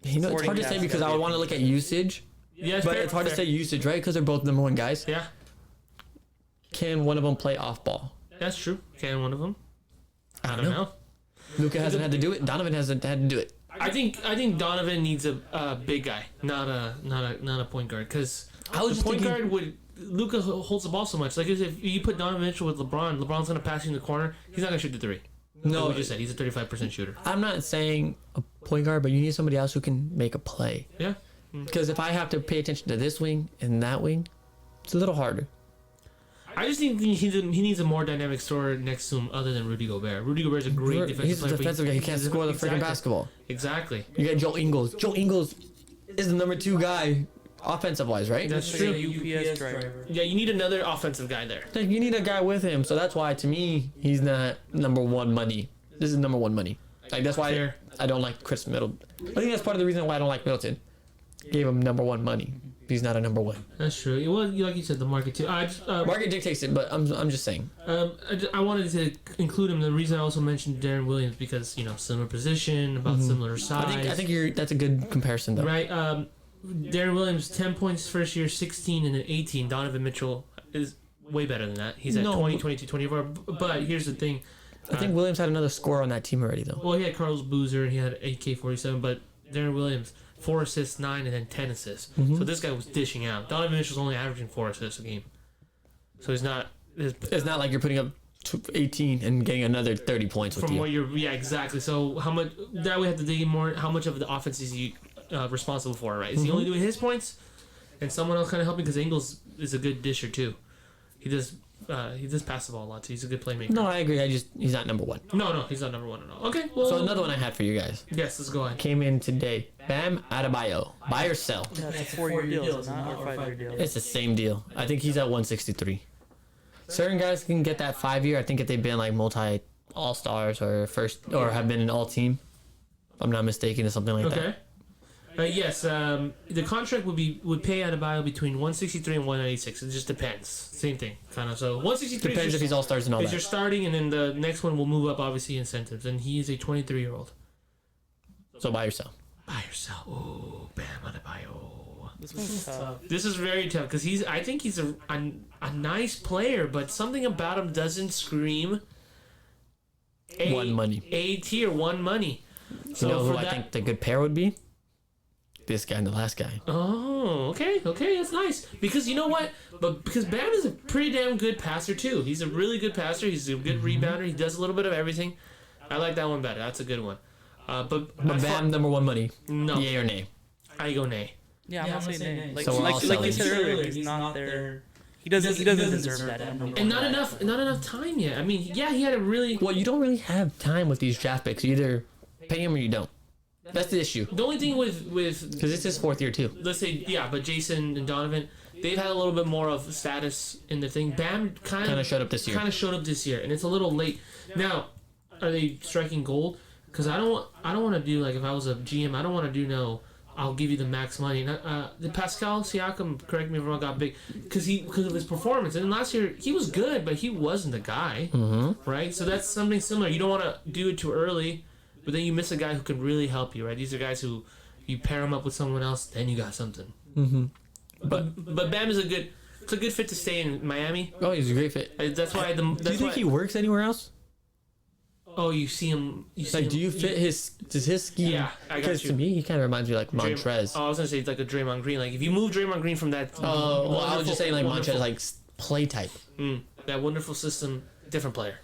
It's hard to say because I would want to look at usage, Yeah, but it's hard to say usage, right? Because they're both number 1 guys. Yeah, Can one of them play off ball? that's true. Can one of them? I don't know. Luca hasn't had to do it. Donovan hasn't had to do it. I think Donovan needs a big guy, not a point guard. Because I was the just point thinking- guard would Luca holds the ball so much. Like if you put Donovan Mitchell with LeBron, LeBron's gonna pass you in the corner. He's not gonna shoot the 3. No, Like we just said he's a 35% shooter. I'm not saying a point guard, but you need somebody else who can make a play. Yeah. Because if I have to pay attention to this wing and that wing, it's a little harder. I just think he needs a more dynamic scorer next to him other than Rudy Gobert. Rudy Gobert's a great defensive He's player. a but defensive guy. He can't score the freaking Exactly. basketball. Exactly. You got Joe Ingles. Joe Ingles is the number 2 guy, offensive wise, right? That's Like a true. UPS driver. Yeah, you need another offensive guy there. Like, you need a guy with him. So that's why, to me, he's not number 1 money. This is number 1 money. Like that's why Fair. I don't like Chris Middleton. I think that's part of the reason why I don't like Middleton. Gave him number 1 money. He's not a number 1. That's true. Well, like you said, the market too. Market dictates it, but I'm just saying. I wanted to include him. The reason I also mentioned Darren Williams because similar position, about similar size. I think that's a good comparison though. right. Darren Williams 10 points first year, 16 and an 18. Donovan Mitchell is way better than that. He's at No, 20, but- 22, 24. But here's the thing. I think Williams had another score on that team already though. Well, he had Carlos Boozer. He had AK-47, but Darren Williams 4 assists, 9, and then 10 assists. So this guy was dishing out. Donovan Mitchell's only averaging 4 assists a game. So he's not. It's not like you're putting up 18 and getting another 30 points with From you. what you're, yeah, exactly. So how much that we have to dig in more? How much of the offense is he responsible for? Right? Is he only doing his points, and someone else kind of helping? Because Ingles is a good disher too. He does pass the ball a lot too. He's a good playmaker. No, I agree. He's not number one. No, he's not number one at all. Okay, well, So another one I had for you guys yes, let's go ahead. came in today. Bam Adebayo. Buy or sell? Yeah, it's a 4-year deal, it's not a 5-year deal. It's the same deal. I think he's at 163. Certain guys can get that 5-year. I think if they've been like multi all-stars or have been an all-team, if I'm not mistaken, or something like that. Okay. Yes, the contract would pay Adebayo between 163 and 196. It just depends. Same thing, kind of. So 163 Depends if he's all-stars and all is your that. starting, and then the next one will move up, obviously, incentives. And he is a 23-year-old. So buy or sell. Buy or sell. Oh, Bam Adebayo. This one's tough. This is very tough because I think he's a nice player, but something about him doesn't scream One money. A tier, one money. So You know who for I that, think the good pair would be? This guy and the last guy. Oh, okay, that's nice. Because you know what? Because Bam is a pretty damn good passer too. He's a really good passer. He's a good rebounder. He does a little bit of everything. I like that one better. That's a good one. But Bam, number one money. no, Yay or nay? I go nay. Yeah, I'm not saying nay. Like, So we're all like selling. you said earlier, he's not there. He doesn't deserve that. And not enough time yet. I mean, yeah, he had a really. Well, you don't really have time with these draft picks. You either pay him or you don't. That's the issue. The only thing with Because it's his 4th year too. let's say but Jason and Donovan, they've had a little bit more of status in the thing. Bam Kind of showed up this year. Kind of showed up this year, and it's a little late. Now, are they striking gold? Because I don't want to do like if I was a GM, I don't want to do no. I'll give you the max money. The Pascal Siakam, correct me if I'm wrong, got big because of his performance. And last year he was good, but he wasn't the guy, right? So that's something similar. You don't want to do it too early, but then you miss a guy who can really help you, right? These are guys who you pair him up with someone else, then you got something. But Bam is a good fit to stay in Miami. Oh, he's a great fit. That's why Do you think he works anywhere else? Oh, you see him. Do you fit does his scheme? Yeah, I got Because you. to me, he kind of reminds me of like Montrez. Oh, I was gonna say it's like a Draymond Green. Like if you move Draymond Green from that. Well, I was just saying like wonderful- Montrez, like play type. that wonderful system, different player,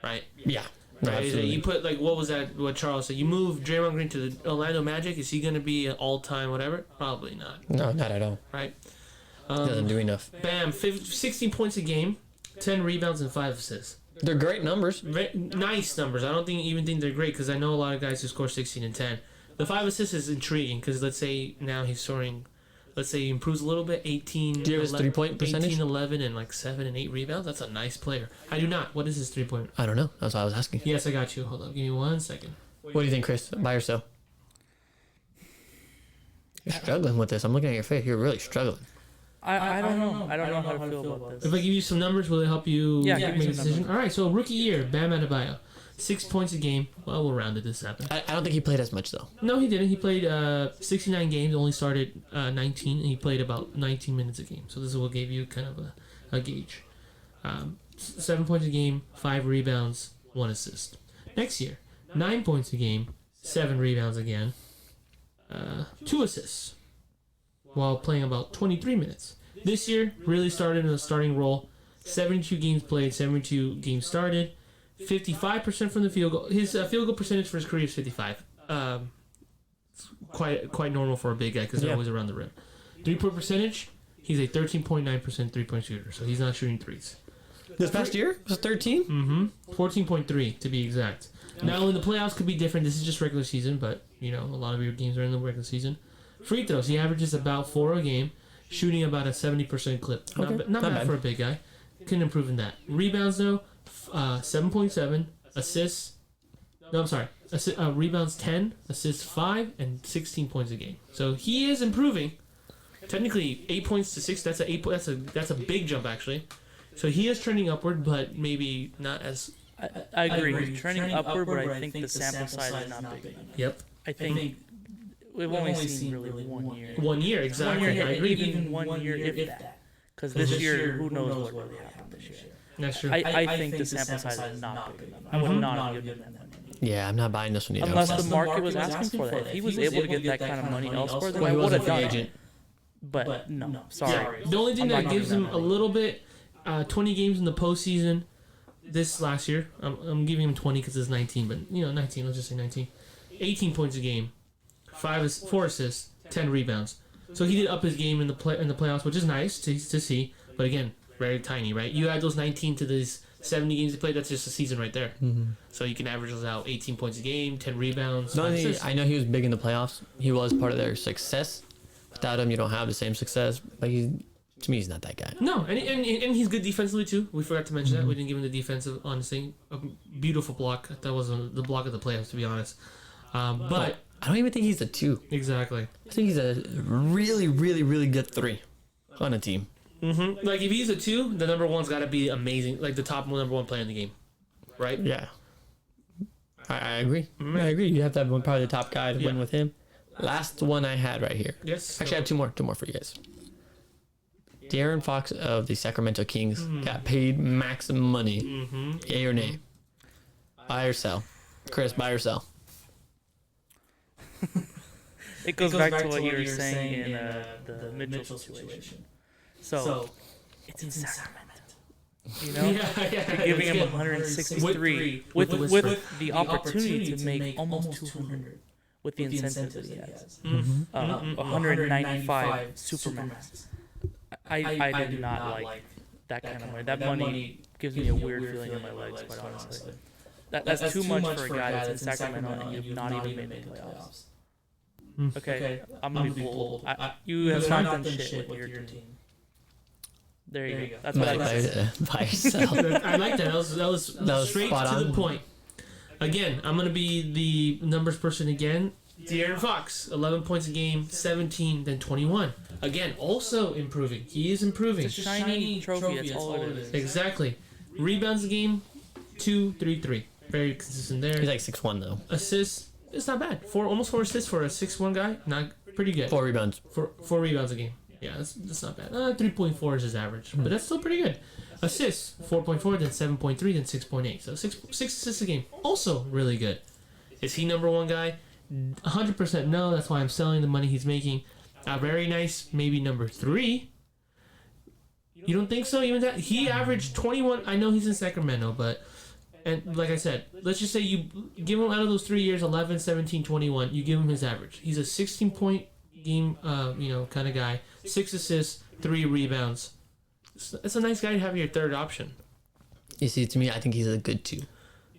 right? Yeah. No, Right. absolutely. You put like what was that? What Charles said? You move Draymond Green to the Orlando Magic. Is he gonna be an all-time whatever? Probably not. No, not at all. Right. He doesn't do enough. Bam, 16 points a game, 10 rebounds and 5 assists. They're great numbers. Nice numbers. I don't even think they're great because I know a lot of guys who score 16 and 10. The 5 assists is intriguing because let's say now he's scoring, let's say he improves a little bit, 18. Do you have his 3-point percentage? 18, 11, and like 7 and 8 rebounds. That's a nice player. I do not. What is his 3-point? I don't know. That's why I was asking. Yes, I got you. Hold on. Give me 1 second. What do you think, Chris? Buy or sell? You're struggling with this. I'm looking at your face. You're really struggling. I don't know. I don't know how to feel about If this. I give you some numbers, will it help you Yeah, make give me a some decision? numbers. All right. So rookie year, Bam Adebayo, 6 points a game. Well, we'll round it this happened. I don't think he played as much though. No, he didn't. He played 69 games, only started 19, and he played about 19 minutes a game. So this is what gave you kind of a gauge. 7 points a game, 5 rebounds, 1 assist. Next year, 9 points a game, 7 rebounds again, 2 assists, while playing about 23 minutes. This year, really started in a starting role. 72 games played, 72 games started, 55% from the field goal. His field goal percentage for his career is 55. It's quite normal for a big guy because they're Yeah. always around the rim. 3-point percentage, he's a 13.9% 3-point shooter, so he's not shooting threes. This past year was 13. 14.3 to be exact. Now in the playoffs could be different. This is just regular season, but you know a lot of your games are in the regular season. Free throws, he averages about 4 a game, shooting about a 70% clip. Okay, Not not bad bad. for a big guy. Can improve in that. Rebounds though, 7.7. Assists. No, I'm sorry. Rebounds 10, assists 5, and 16 points a game. So he is improving. Technically, 8 points to 6. That's a big jump actually. So he is trending upward, but maybe not as. I agree. Trending upward, but I think the sample size is not big enough. Yep. I think we've only seen really 1 year. 1 year exactly. I agree. Even 1 year, if that. Because this year, who knows what really happened this year. That's true. I think the sample size is not big enough. I would not have given them that money. Yeah, I'm not buying this one either. Unless the market was asking for that. If he was able to get that kind of money elsewhere, then Well, I he would was a have free done agent. it. But no, sorry. The only thing I'm that not gives giving him that a money. little bit, 20 games in the postseason. this last year. I'm giving him 20 because it's 19, but 19. Let's just say 19. 18 points a game, 4 assists, 10 rebounds. So he did up his game in the playoffs, which is nice to see. But again, very tiny, right? You add those 19 to these 70 games he played. That's just a season right there. Mm-hmm. So you can average those out: 18 points a game, 10 rebounds. No, 5 assists. I know he was big in the playoffs. He was part of their success. Without him, you don't have the same success. But to me, he's not that guy. No, and he's good defensively too. We forgot to mention that. We didn't give him the defensive on thing. A beautiful block. That was the block of the playoffs, to be honest. But I don't even think he's a 2. exactly. I think he's a really, really, really good 3 on a team. Mm-hmm. Like if he's a 2, the number one's got to be amazing. Like the top number 1 player in the game, right? Yeah. I agree. I agree. You have to have probably the top guy to win with him. Last one I had right here. Yes. Actually, I have 2 more. 2 more for you guys. De'Aaron Fox of the Sacramento Kings got paid max money. Mm-hmm. Yay or nay? Buy or sell? Chris, buy or sell? It goes back to what you were saying in the Mitchell situation. So, it's in Sacramento. You know? Yeah, You're giving him 163 with the opportunity to make almost 200 with the incentive that he has. 195 supermax. I do not like that kind of money. That money gives me a weird feeling in my legs, quite honestly. That's too much for a guy that's in Sacramento and you've not even made the playoffs. Okay, I'm gonna be bold. You have not done shit with your team. There you go. That's what I said. Buy or sell? I like that. That was straight spot to the on. point. Again, I'm gonna be the numbers person again. De'Aaron Fox, 11 points a game, 17, then 21. Again, also improving. He is improving. It's a shiny trophy. That's all it is. Exactly. Rebounds a game, 2, 3, 3. Very consistent there. He's like 6'1" though. Assists, it's not bad. Almost 4 assists for a 6'1" guy. Not pretty good. 4 rebounds. 4 rebounds a game. Yeah, that's not bad. 3.4 is his average, but that's still pretty good. Assists, 4.4, then 7.3, then 6.8. So 6 assists a game. Also really good. Is he number 1 guy? 100% no. That's why I'm selling the money he's making. Very nice, maybe number 3. You don't think so? Even that he averaged 21. I know he's in Sacramento, but and like I said, let's just say you give him out of those 3 years, 11, 17, 21. You give him his average. He's a 16-point game, kind of guy. 6 assists, 3 rebounds. It's a nice guy to have your third option. You see, to me, I think he's a good 2.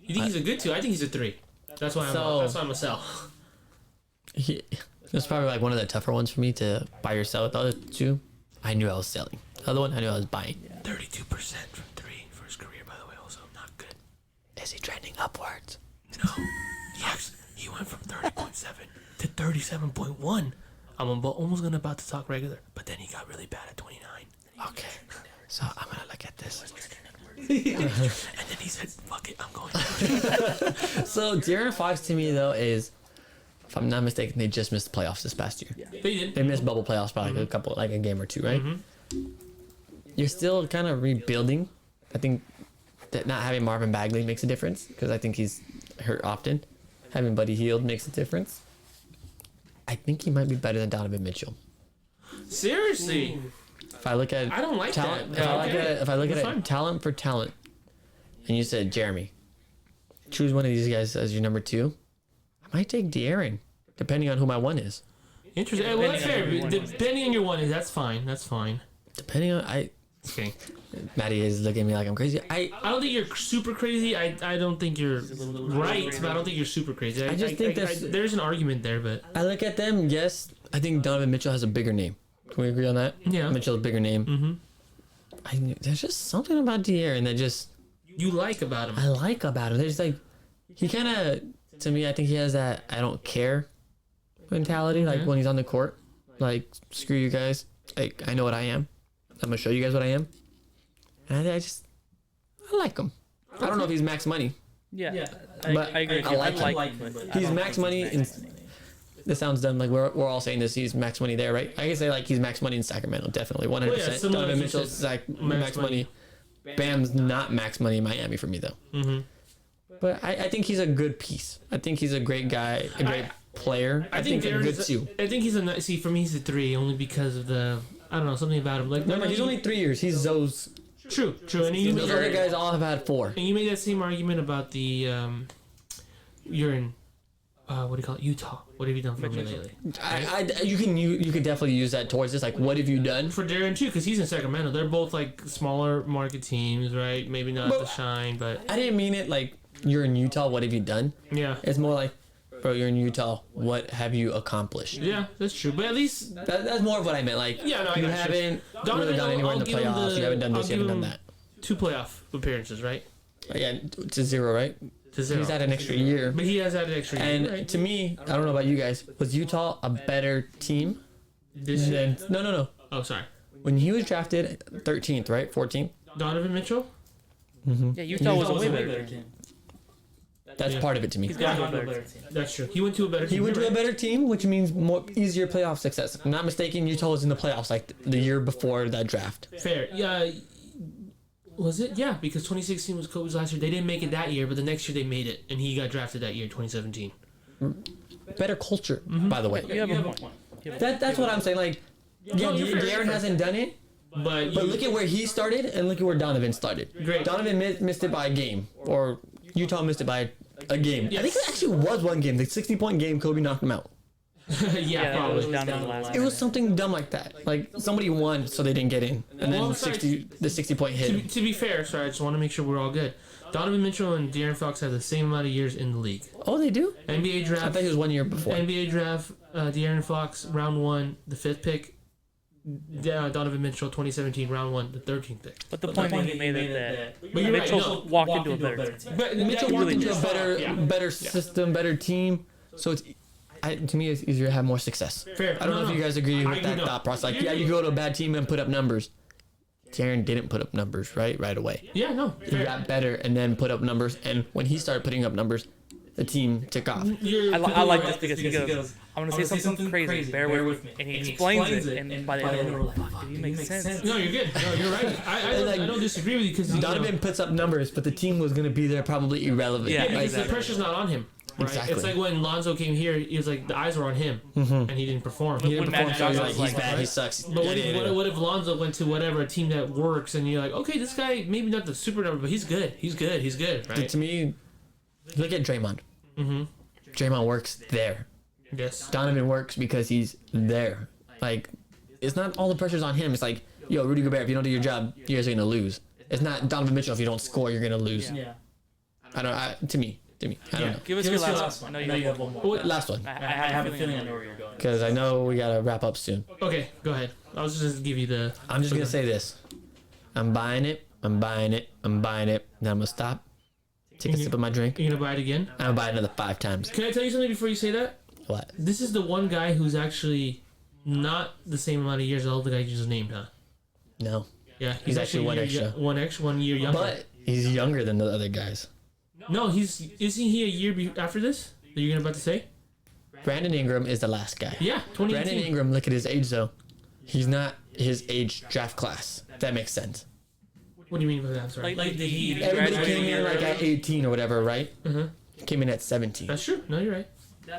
You think he's a good 2? I think he's a 3. That's why I'm a sell. It's probably like one of the tougher ones for me to buy or sell. With the other 2, I knew I was selling. The other one, I knew I was buying. 32% from 3 for his career, by the way. Also, not good. Is he trending upwards? No. He went from 30.7 to 37.1. I'm almost about to talk regular, but then he got really bad at 29. Okay. So I'm gonna look at this. And then he said, "Fuck it, I'm going." So De'Aaron Fox to me though is, if I'm not mistaken, they just missed the playoffs this past year. They did. They missed bubble playoffs by like a game or 2, right? You're still kind of rebuilding. I think that not having Marvin Bagley makes a difference because I think he's hurt often. Having Buddy Hield makes a difference. I think he might be better than Donovan Mitchell. Seriously, If I look at I don't like talent, that. if I look at That's it fine. talent for talent, and you said Jeremy, choose one of these guys as your number 2, I might take De'Aaron, depending on who my 1 is. Interesting. Well, that's fair. Depending on your 1 is, that's fine. That's fine. Depending on Okay. Maddie is looking at me like I'm crazy. I don't think you're super crazy. I don't think you're right, but I don't think you're super crazy. I just think there's an argument there, but I look at them. Yes, I think Donovan Mitchell has a bigger name. Can we agree on that? Yeah. Mitchell's a bigger name. There's just something about De'Aaron that just you like about him. I like about him. There's like he kind of to me. I think he has that I don't care mentality. Like when he's on the court, like screw you guys. Like I know what I am. I'm gonna show you guys what I am. And I like him. I don't know if he's max money. Yeah, But I agree. I like him. But He's max money in. This sounds dumb. Like we're all saying this. He's max money there, right? I can say like he's max money in Sacramento, definitely 100%. Well, yeah, similar Donovan to Mitchell's you said, max money. Bam's not max money in Miami for me though. But I think he's a good piece. I think he's a great guy, a great player. I think a good 2. I think he's a nice. See, for me, he's a 3 only because of the. I don't know, something about him. Like Remember, he's only 3 years. He's Zoe's True. And you Those other guys all have had 4. And you made that same argument about the you're in what do you call it, Utah. What have you done for me lately? You could definitely use that towards this. Like, what have you done? For Darren too, because he's in Sacramento. They're both like smaller market teams, right? Maybe not the shine, but I didn't mean it like you're in Utah. What have you done? yeah, It's more like, bro, you're in Utah. What have you accomplished? yeah, that's true. But at least That's more of what I meant. Like, Yeah, no, I you got you. haven't Donovan, really done anywhere in the I'll give him playoffs. You haven't done this. I'll You haven't give done him that. 2 playoff appearances, right? Yeah, to 0, right? To 0. He's had an extra year. But he has had an extra year, And right? to me, I don't know about you guys, was Utah a better team This year. than? No. Oh, sorry. When he was drafted 13th, right? 14th. Donovan Mitchell. Yeah, Utah was a way better team. That's Yeah. part of it to me. He's gone to a better team. That's true. He went to a better team. He went to you're a better team, which means easier playoff success. If I'm not mistaken, Utah was in the playoffs like the year before that draft. right. Fair. Yeah. Was it? Yeah, because 2016 was Kobe's last year. They didn't make it that year, but the next year they made it, and he got drafted that year, 2017. Better culture, Mm-hmm. by the way. You have a point. That's what I'm saying. Like, yeah, you're fair, Darren you're fair. hasn't done it, But but look at where he started and look at where Donovan started. Great. Donovan missed it by a game, or Utah missed it by a game. I think it actually was one game. The 60-point game, Kobe knocked him out. yeah, That was probably. down to the last. It was something dumb like that. Like somebody won, so they didn't get in, and then Well, sorry. the 60-point hit. To be fair, sorry, I just want to make sure we're all good. Donovan Mitchell and De'Aaron Fox have the same amount of years in the league. Oh, they do. NBA I draft. thought he was 1 year before. NBA draft. De'Aaron Fox, round 1, the 5th pick. Donovan Mitchell, 2017, round 1, the 13th pick. But the point he made is that But you're right, Mitchell no. walked into a better team. But Mitchell that- walked really into a just- better, yeah. better system, better team. So it's, to me, it's easier to have more success. Fair. I don't know if you guys agree I with do that not. thought process. Like, yeah, you go to a bad team and put up numbers. Darren didn't put up numbers right away. Yeah, no. He Fair. got better and then put up numbers. And when he started putting up numbers, the team took off. You're I completely like right. this because he goes, I'm going to say something crazy, bear with me. And he explains it, and by the end, we're like, fuck, did he make sense? No, you're good. No, you're right. I don't disagree with you because Donovan puts up numbers, but the team was going to be there probably irrelevant. Yeah, because exactly. the pressure's not on him. Right? Exactly. It's like when Lonzo came here, he was like the eyes were on him, and he didn't perform. He didn't When perform, Magic so he's Johnson like, was he's like, bad, right? he sucks. But what, Yeah, if, yeah, yeah. what if Lonzo went to whatever a team that works, and you're like, okay, this guy maybe not the super number, but he's good. He's good. He's good. Right? To me, look at Draymond. Mm-hmm. Draymond works there. Yes. Donovan works because he's there. Like, it's not all the pressure's on him. It's like, yo, Rudy Gobert, if you don't do your job, you guys are gonna lose. It's not Donovan Mitchell. If you don't score, you're gonna lose. Yeah. To me, I don't know. Give us your last one. I know you have one more. What- Last one, I have a feeling I know where you're going. because I know we gotta wrap up soon. Okay, go ahead. I was just gonna give you the. I'm just gonna say this: I'm buying it. I'm buying it. I'm buying it. Then I'm gonna stop. Take a sip of my drink. You're gonna buy it again? I'm gonna buy it another 5 times. Can I tell you something before you say that? What? This is the one guy who's actually not the same amount of years as all the guy you just named, huh? No. Yeah, He's actually one a year extra. One year younger. But he's younger than the other guys. No, isn't he a year after this? That you're about to say? Brandon Ingram is the last guy. Yeah, 2018. Brandon Ingram, look at his age though. He's not his age draft class. If that makes sense. What do you mean by that? I'm sorry. Like he Everybody graduated came a year in like early. at 18 or whatever, right? Mhm. Came in at 17. That's true. No, you're right.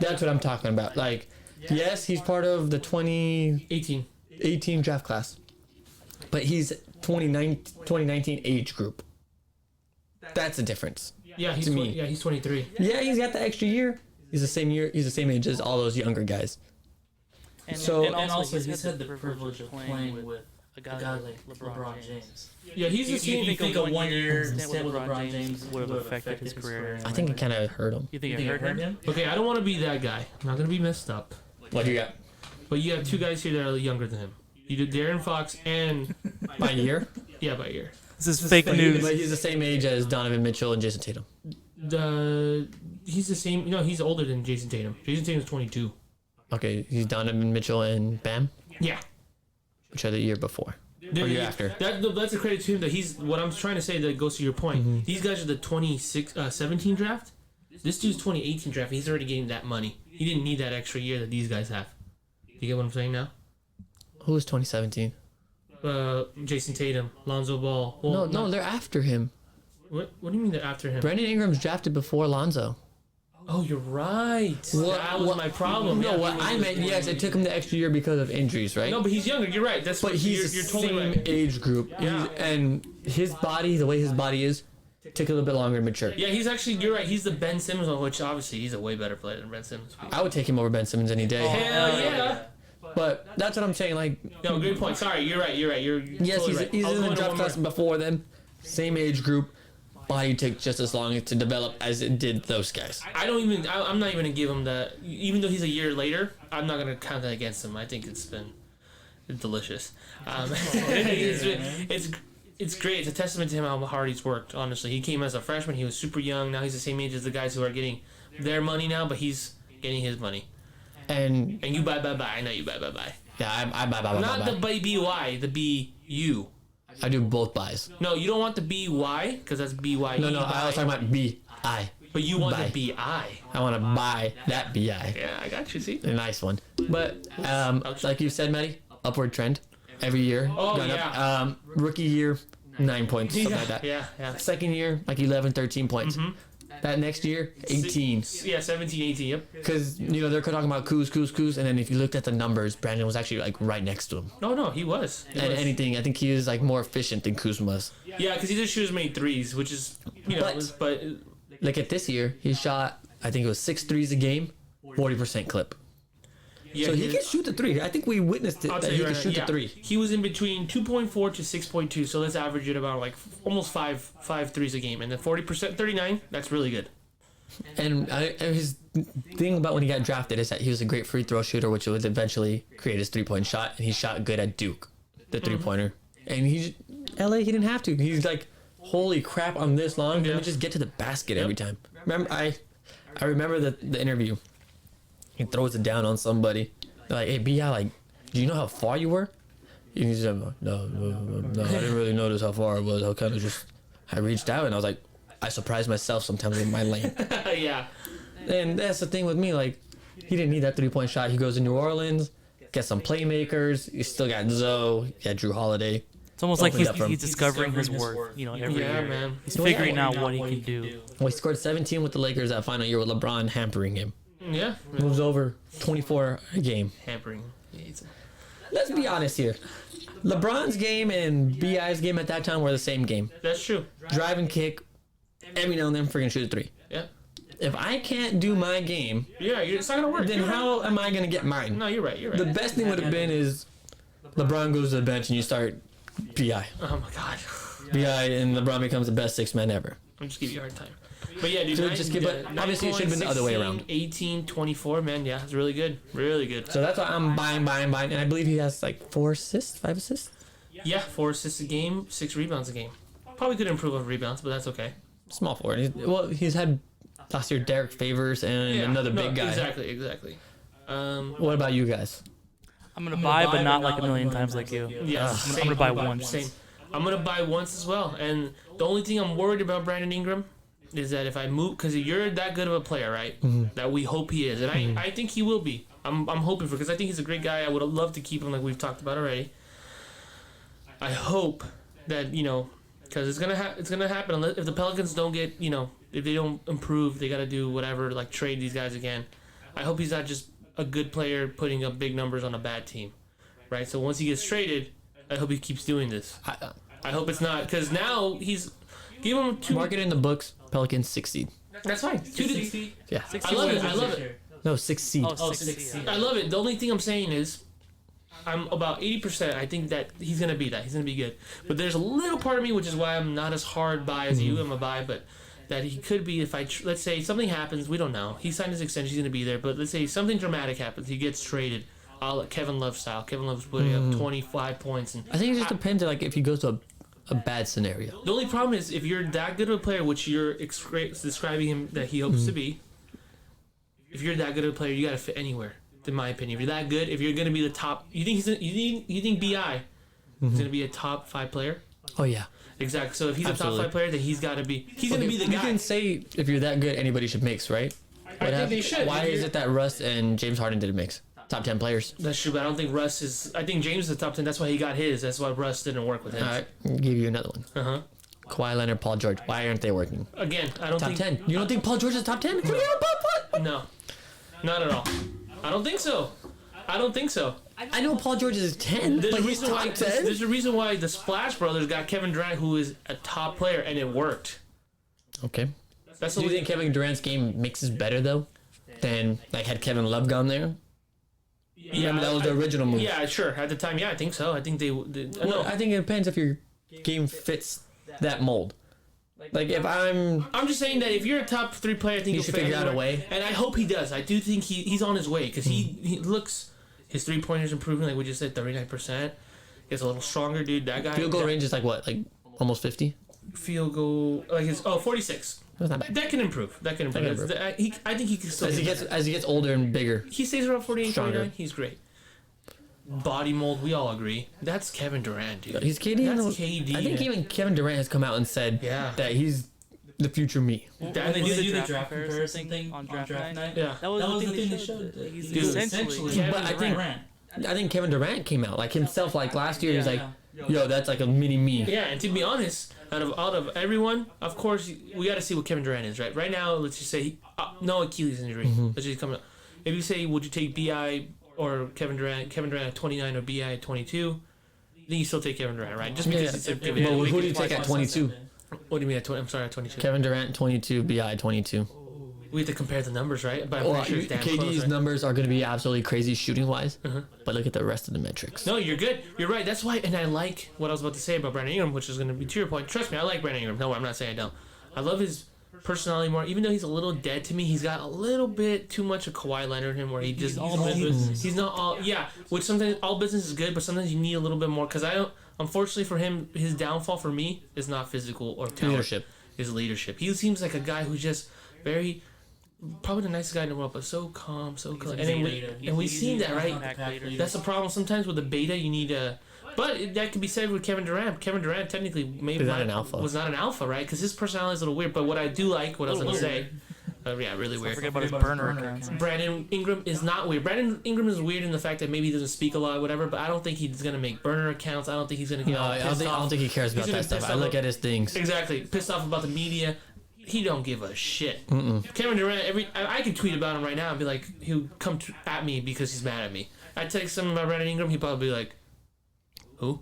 That's what I'm talking about. Like, yes, he's part of the 2018 18. draft class, but he's 2019 age group. That's the difference. Yeah, he's To me. Yeah, he's 23. Yeah, he's got the extra year. He's the same year. He's the same age as all those younger guys. And, So- and And also, he's had the privilege of playing with a a guy guy like LeBron James. Yeah, he's the You same. think a 1 year stint with LeBron James would have affected his career? I think it kind of hurt him. You think it hurt him? Okay, I don't want to be that guy. I'm not gonna be messed up. What do you got? But you have two guys here that are younger than him. You did De'Aaron Fox and By year? yeah, by year. This is fake But news. he's the same age as Donovan Mitchell and Jason Tatum. He's the same. No, he's older than Jason Tatum. Jason Tatum's 22. Okay, he's Donovan Mitchell and Bam, Yeah. which are the year before. Or year after. That's a credit to him that he's. What I'm trying to say that goes to your point. Mm-hmm. These guys are the 17 draft. This dude's 2018 draft. He's already getting that money. He didn't need that extra year that these guys have. You get what I'm saying now? Who was 2017? Jason Tatum, Lonzo Ball. Well, No, they're after him. What do you mean they're after him? Brandon Ingram's drafted before Lonzo. Oh, you're right. That was my problem. No, Yeah, what I meant, yes, it took him the extra year because of injuries, right? No, but he's younger. You're right. That's But what he's you're the totally same right. age group. Yeah. And his body, the way his body is, took a little bit longer to mature. Yeah, he's actually. You're right. He's the Ben Simmons one, which obviously he's a way better player than Ben Simmons. I would take him over Ben Simmons any day. Hell yeah. But that's what I'm saying. Like, No, good point. Sorry, you're right. You're yes, totally he's, right. he's I was in the going to draft one class more. before them. Same age group. Body took just as long to develop as it did those guys. I'm not even gonna give him that. Even though he's a year later, I'm not gonna count that against him. I think it's been delicious. It's great. It's a testament to him how hard he's worked. Honestly, he came as a freshman. He was super young. Now he's the same age as the guys who are getting their money now, but he's getting his money. And you buy. I know you buy. yeah, I buy. Not the BY, the BU. I do both buys. No, you don't want the BY because that's BY. No, I was talking about BI. But you want buy. the BI. I want to buy that BI. Yeah, I got you. See. A nice one. But like you said, Matty, upward trend every year. Oh, Gone yeah. up. Rookie year, 9 points, something like that. Yeah. Second year, like 11, 13 points. That next year, 18. Yeah, 17, 18. Yep. Because they're talking about Kuz, and then if you looked at the numbers, Brandon was actually like right next to him. No, he was. And anything, I think he was like more efficient than Kuz was. Yeah, because he just shoots many threes, which is but Like at this year, he shot, I think it was 6 threes a game, 40% clip. yeah, So he can shoot the three. I think we witnessed it I'll that tell he you can right shoot now, the three. He was in between 2.4 to 6.2, so let's average it about like almost five threes a game, and then 40%, 39. That's really good. And his thing about when he got drafted is that he was a great free throw shooter, which would eventually create his 3-point shot, and he shot good at Duke, the 3-pointer. And LA, he didn't have to. He's like, holy crap, I'm this long. Let me just get to the basket every time. Remember, I remember the interview. He throws it down on somebody. They're like, hey, B.I., like, do you know how far you were? And he said, no, I didn't really notice how far I was. I reached out, and I was like, I surprise myself sometimes with my lane. Yeah. And that's the thing with me. Like, he didn't need that 3-point shot. He goes to New Orleans, gets some playmakers. You still got Zoe, you got Drew Holiday. It's almost like Opened up for him. he's discovering his worth, every Yeah, year. man. He's figuring out what he can do. Well, he scored 17 with the Lakers that final year with LeBron hampering him. Yeah. Moves over 24 a game. Hampering. Let's be honest here. LeBron's game and BI's game at that time were the same game. That's true. Drive and kick. Every now and then freaking shoot a 3. Yeah. If I can't do my game, Yeah, it's not gonna work. then You're right. how am I going to get mine? No, you're right. The best thing would have been is LeBron goes to the bench and you start BI. Oh my god. BI and LeBron becomes the best 6 man ever. I'm just giving you a hard time. But yeah, dude. So just give it- obviously it should have been the other way around. 18, 24, man. Yeah, it's really good. Really good. So that's why I'm buying. And I believe he has like 4 assists, 5 assists. Yeah, 4 assists a game, 6 rebounds a game. Probably could improve on rebounds, but that's okay. Small forward. He's had last year Derek Favors and Yeah, another no, big guy. Exactly. What about you guys? I'm gonna buy, but not like a million times like you. Yeah, I'm gonna buy once. Same. I'm gonna buy once as well. And the only thing I'm worried about Brandon Ingram is that if I move, because you're that good of a player, right? That we hope he is, and I think he will be. I'm hoping for, because I think he's a great guy. I would love to keep him, like we've talked about already. I hope that because it's gonna happen unless, if the Pelicans don't get if they don't improve, they gotta do whatever, like trade these guys again. I hope he's not just a good player putting up big numbers on a bad team, right? So once he gets traded, I hope he keeps doing this. I hope it's not, because now give him 2. Mark it in the books. Pelicans 6 seed. That's fine. 2 to 60. Yeah. I love it. No, 6 seed. Oh, 6. I love it. The only thing I'm saying is, I'm about 80%. I think that he's gonna be that. He's gonna be good. But there's a little part of me, which is why I'm not as hard buy as you. I'm a buy, but that he could be if let's say something happens. We don't know. He signed his extension. He's gonna be there. But let's say something dramatic happens. He gets traded. Kevin Love style. Kevin Love's putting up 25 points. And I think it just depends like if he goes to a bad scenario. the only problem is if you're that good of a player, which you're describing him that he hopes to be. If you're that good of a player, you gotta fit anywhere. In my opinion, if you're that good, if you're gonna be the top, you think Bi is gonna be a top 5 player? Oh yeah. Exactly. So if he's Absolutely. a top 5 player, then he's gotta be. He's gonna be the You guy. can say if you're that good, anybody should mix, right? I think they should. Why is it that Russ and James Harden didn't mix? Top 10 players. That's true, but I don't think Russ is. I think James is the top 10. That's why he got his. That's why Russ didn't work with him. All right, I'll give you another one. Uh-huh. Kawhi Leonard, Paul George. Why aren't they working? Again, I don't Top think 10. You don't think Paul George is top 10? Forget about what? No, not at all. I don't think so. I know Paul George is 10, There's but a he's reason why. top 10. There's a reason why the Splash Brothers got Kevin Durant, who is a top player, and it worked. Okay. That's Do the you think Kevin Durant's game makes us better though than like had Kevin Love gone there? Remember that was the original move. Yeah, sure. At the time, yeah, I think so. I think they. Well, I think it depends if your game fits that mold. Like if I'm I'm just saying that if you're a top 3 player, I think You you'll should fit figure out a anywhere. way. And I hope he does. I do think he's on his way because he looks his 3-pointers improving. Like we just said, 39%. He's a little stronger, dude. That guy. field goal range is like what, like almost 50? Field goal like it's 46. That's not bad. That can improve. That can improve. I think he can still. As he gets older and bigger. He stays around 48, Stronger. 49. He's great. Body mold, we all agree. That's Kevin Durant, dude. He's KD. That's KD. I think even Kevin Durant has come out and said Yeah. that he's the future me. When That they was do the the draft comparison thing on draft night, Yeah. That was, that was the thing they they showed. showed. He's Dude, essentially. Kevin But I think Durant. I think Kevin Durant came out like himself. Like last year, he's like, Yeah. "Yo, that's like a mini me." Yeah, and to be honest, out of everyone, of course, we got to see what Kevin Durant is, right? Right now, let's just say no Achilles injury. Let's just come up. If you say, would you take Bi or Kevin Durant? Kevin Durant at 29 or Bi at 22? Then you still take Kevin Durant, right? Just because Yeah. it's a But who do you take at 22? What do you mean at 20? I'm sorry, at 22. Kevin Durant 22, Bi 22. We have to compare the numbers, right? But I'm Well, pretty sure it's damn KD's close, right? numbers are going to be absolutely crazy shooting wise, but look at the rest of the metrics. No, you're good. You're right. That's why, and I like what I was about to say about Brandon Ingram, which is going to be to your point. Trust me, I like Brandon Ingram. No, I'm not saying I don't. I love his personality more. Even though he's a little dead to me, he's got a little bit too much of Kawhi Leonard in him, where he just he's not all Which sometimes all business is good, but sometimes you need a little bit more. Because I don't. Unfortunately for him, his downfall for me is not physical or talent. Leadership. His leadership. He seems like a guy who's just very. Probably the nicest guy in the world, but so calm, so cool. And then we've seen that, right? That's the problem. Sometimes with the beta, you need a. But that could be said with Kevin Durant. Kevin Durant technically maybe He's not an alpha. was not an alpha, right? Because his personality is a little weird. But what I do like, what I was going to say, yeah, really Don't weird. forget about his burner accounts. Brandon Ingram is not weird. Brandon Ingram is weird in the fact that maybe he doesn't speak a lot, whatever. But I don't think he's going to make burner accounts. I don't think he's going to get No, all I pissed don't off. think he cares about He's gonna that stuff. piss I off- look at his things. Exactly, pissed off about the media. He don't give a shit. Kevin Durant, I could tweet about him right now and be like, he'll come at me because he's mad at me. I text him about Brandon Ingram, he'd probably be like, who?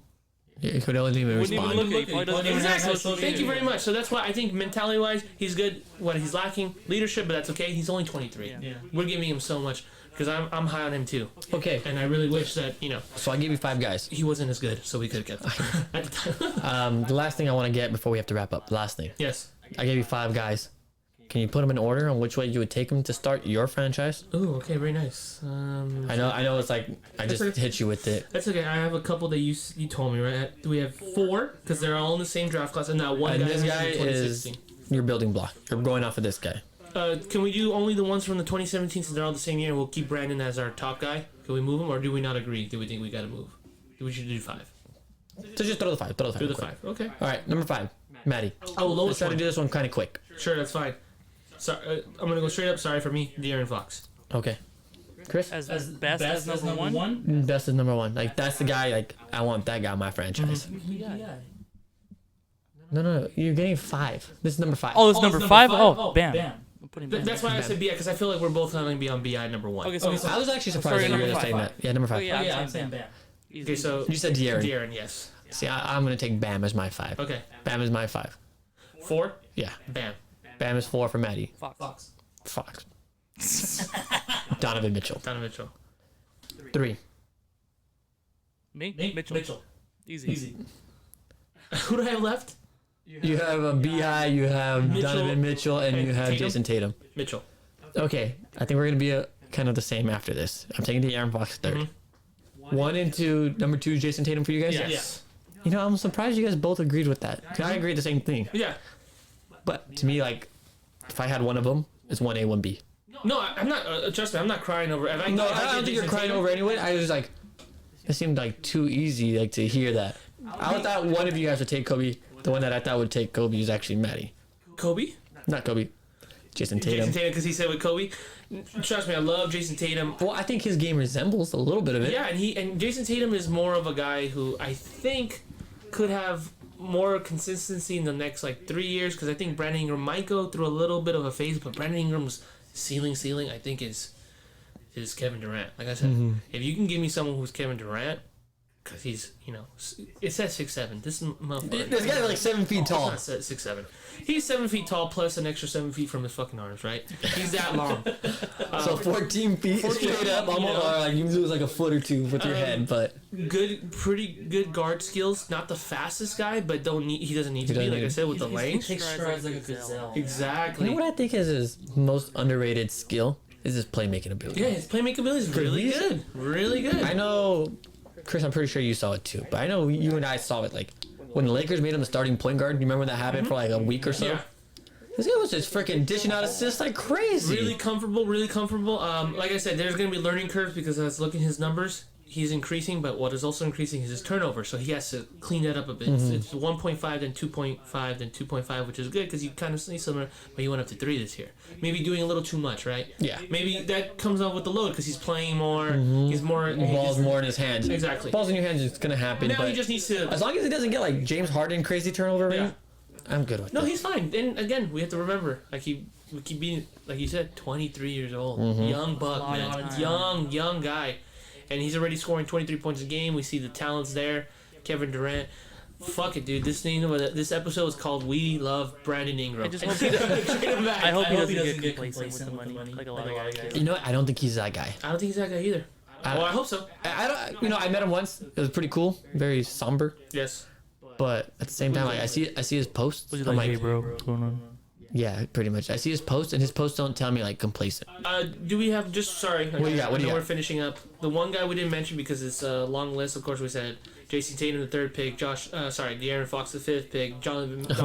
He could only even Wouldn't even respond. look at you. Probably doesn't even have Exactly. social Thank you media. very much. So that's why I think mentality-wise, he's good. What he's lacking, leadership, but that's okay. He's only 23. Yeah. We're giving him so much because I'm high on him too, Okay, and I really wish that so I give you 5 guys. he wasn't as good, so we could have kept him at the time. The last thing I want to get before we have to wrap up. Last thing. Yes. I gave you 5 guys. Can you put them in order on which way you would take them to start your franchise? Ooh, okay, very nice. I know. It's like I just okay. hit you with it. That's okay. I have a couple that you told me, right? We have 4 because they're all in the same draft class, and that one And guy, this who's guy in is 2016. your building block. You're going off of this guy. Can we do only the ones from the 2017 since they're all the same year? And we'll keep Brandon as our top guy. Can we move him, or do we not agree? Do we think we got to move? We should do 5. So just throw the 5. Throw the 5. Do the quick. 5. Okay. All right, number 5, Maddie. Oh, Let's lowest try to one. do this one kind of quick. Sure, that's fine. Sorry, I'm gonna go straight up. Sorry for me, De'Aaron Fox. Okay. Chris? As best as number one. Best is number 1. Like that's the guy. Like I want that guy on my franchise. No. You're getting 5. This is number 5. Oh, it's number 5. Oh, Oh, bam. bam. I'm putting Bam. That's why I said BI because I feel like we're both going to be on BI number 1. Okay, so I was actually surprised Sorry, that you were number just saying five. that. Yeah, number 5. Oh, yeah. Yeah, I'm I'm saying saying bam. Okay, so You said De'Aaron. De'Aaron, yes. See, I'm gonna take Bam as my 5. Okay, Bam is my 5. 4. Yeah. Bam. Bam is 4 for Maddie. Fox. Fox. Donovan Mitchell. Donovan Mitchell. 3. Me? Nate Mitchell. Easy. Who do I have left? You have a Bi, you have Mitchell Donovan Mitchell, and you have Tatum? Jason Tatum. Mitchell. Okay, I think we're gonna be kind of the same after this. I'm taking the Aaron Fox 3rd. 1 and 2, number 2 is Jason Tatum for you guys. Yes. You know, I'm surprised you guys both agreed with that. 'Cause I agreed the same thing. Yeah. But to me, like, if I had one of them, it's 1A, 1B. No, I'm not. Trust me, I'm not crying over. If I, No, if I get don't think you're Jason crying Tatum- over anyway. I was like, it seemed like too easy, like to hear that. I thought one of you guys would take Kobe. The one that I thought would take Kobe is actually Maddie, Kobe. not Kobe. Jason Tatum. Jason Tatum, because he said with Kobe. Trust me, I love Jason Tatum. Well, I think his game resembles a little bit of it. Yeah, and Jason Tatum is more of a guy who I think could have more consistency in the next like 3 years because I think Brandon Ingram might go through a little bit of a phase, but Brandon Ingram's ceiling, I think is Kevin Durant. Like I said, Mm-hmm. if you can give me someone who's Kevin Durant, because he's, it says 6'7". This motherfucker. This guy's like 7 feet tall. He's not 6'7". He's 7 feet tall plus an extra 7 feet from his fucking arms, right? He's that long. So 14 feet 14 straight up, feet, almost, you know. or like you lose like a foot or two with your head, but Pretty good guard skills. Not the fastest guy, but he doesn't need to be. doesn't Like I need- said, with the length. Takes strides like a gazelle. Exactly. you know what I think is his most underrated skill is his playmaking ability. Yeah, his playmaking ability is really he's- good. Really good. I know, Chris, I'm pretty sure you saw it too, but I know you and I saw it like when the Lakers made him the starting point guard. You remember when that happened for like a week or so? Yeah. This guy was just freaking dishing out assists like crazy. Really comfortable. Like I said, there's going to be learning curves because I was looking at his numbers. He's increasing, but what is also increasing is his turnover. So he has to clean that up a bit. It's 1.5, then 2.5, then 2.5, which is good because you kind of see similar, but he went up to 3 this year. Maybe doing a little too much, right? Yeah. Maybe that comes out with the load because he's playing more. He's more. Ball's more in his hands. Exactly. Balls in your hands is gonna happen, Now but he just needs to. as long as he doesn't get like James Harden crazy turnover rate, Yeah. I'm good with No, that. he's fine. And again, we have to remember, we keep being, like you said, 23 years old, young buck, Lot of man, time. young guy, and he's already scoring 23 points a game. We see the talents there. Kevin Durant. Fuck it, dude. This episode is called "We Love Brandon Ingram." I just hope he doesn't. I hope he hope doesn't he get doesn't get complacent with the money, like a lot of guys. You know what? I don't think he's that guy. I don't think he's that guy either. Well, I hope so. I don't. You know, I met him once. It was pretty cool. Very somber, Yes. but at the same time, like, I see his posts. Was he I'm like, hey, bro, what's going on? yeah, pretty much. I see his posts, and his posts don't tell me like complacent. Do we have Sorry. What do you got? What do you I know got? We're finishing up. The one guy we didn't mention because it's a long list. Of course, we said Jason Tatum the 3rd pick. De'Aaron Fox the 5th pick.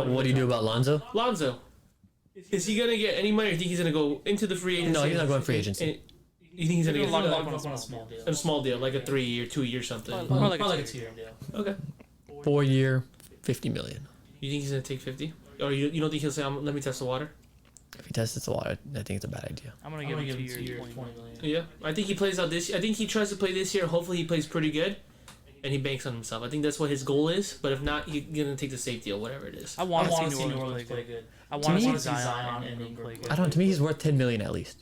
What do you do about Lonzo? Lonzo. Is he gonna get any money? Or do you think he's gonna go into the free agency? No, he's not going free agency. And you think he's gonna get Long a on a small deal. small deal, like a 3 year, 2 year something? More like a 2-year deal. Okay. 4 year, $50 million. You think he's gonna take 50? Or you don't think he'll say, "Let me test the water"? If he tests it a lot, I think it's a bad idea. I'm gonna give him 2 years, 20 million. Yeah, I think he plays out this. I think he tries to play this year. Hopefully, he plays pretty good, and he banks on himself. I think that's what his goal is. But if not, he's gonna take the safe deal, whatever it is. I want to I see want New Orleans play good. I To want me- to see Zion and Ingram play good. I don't. To me, he's worth $10 million at least.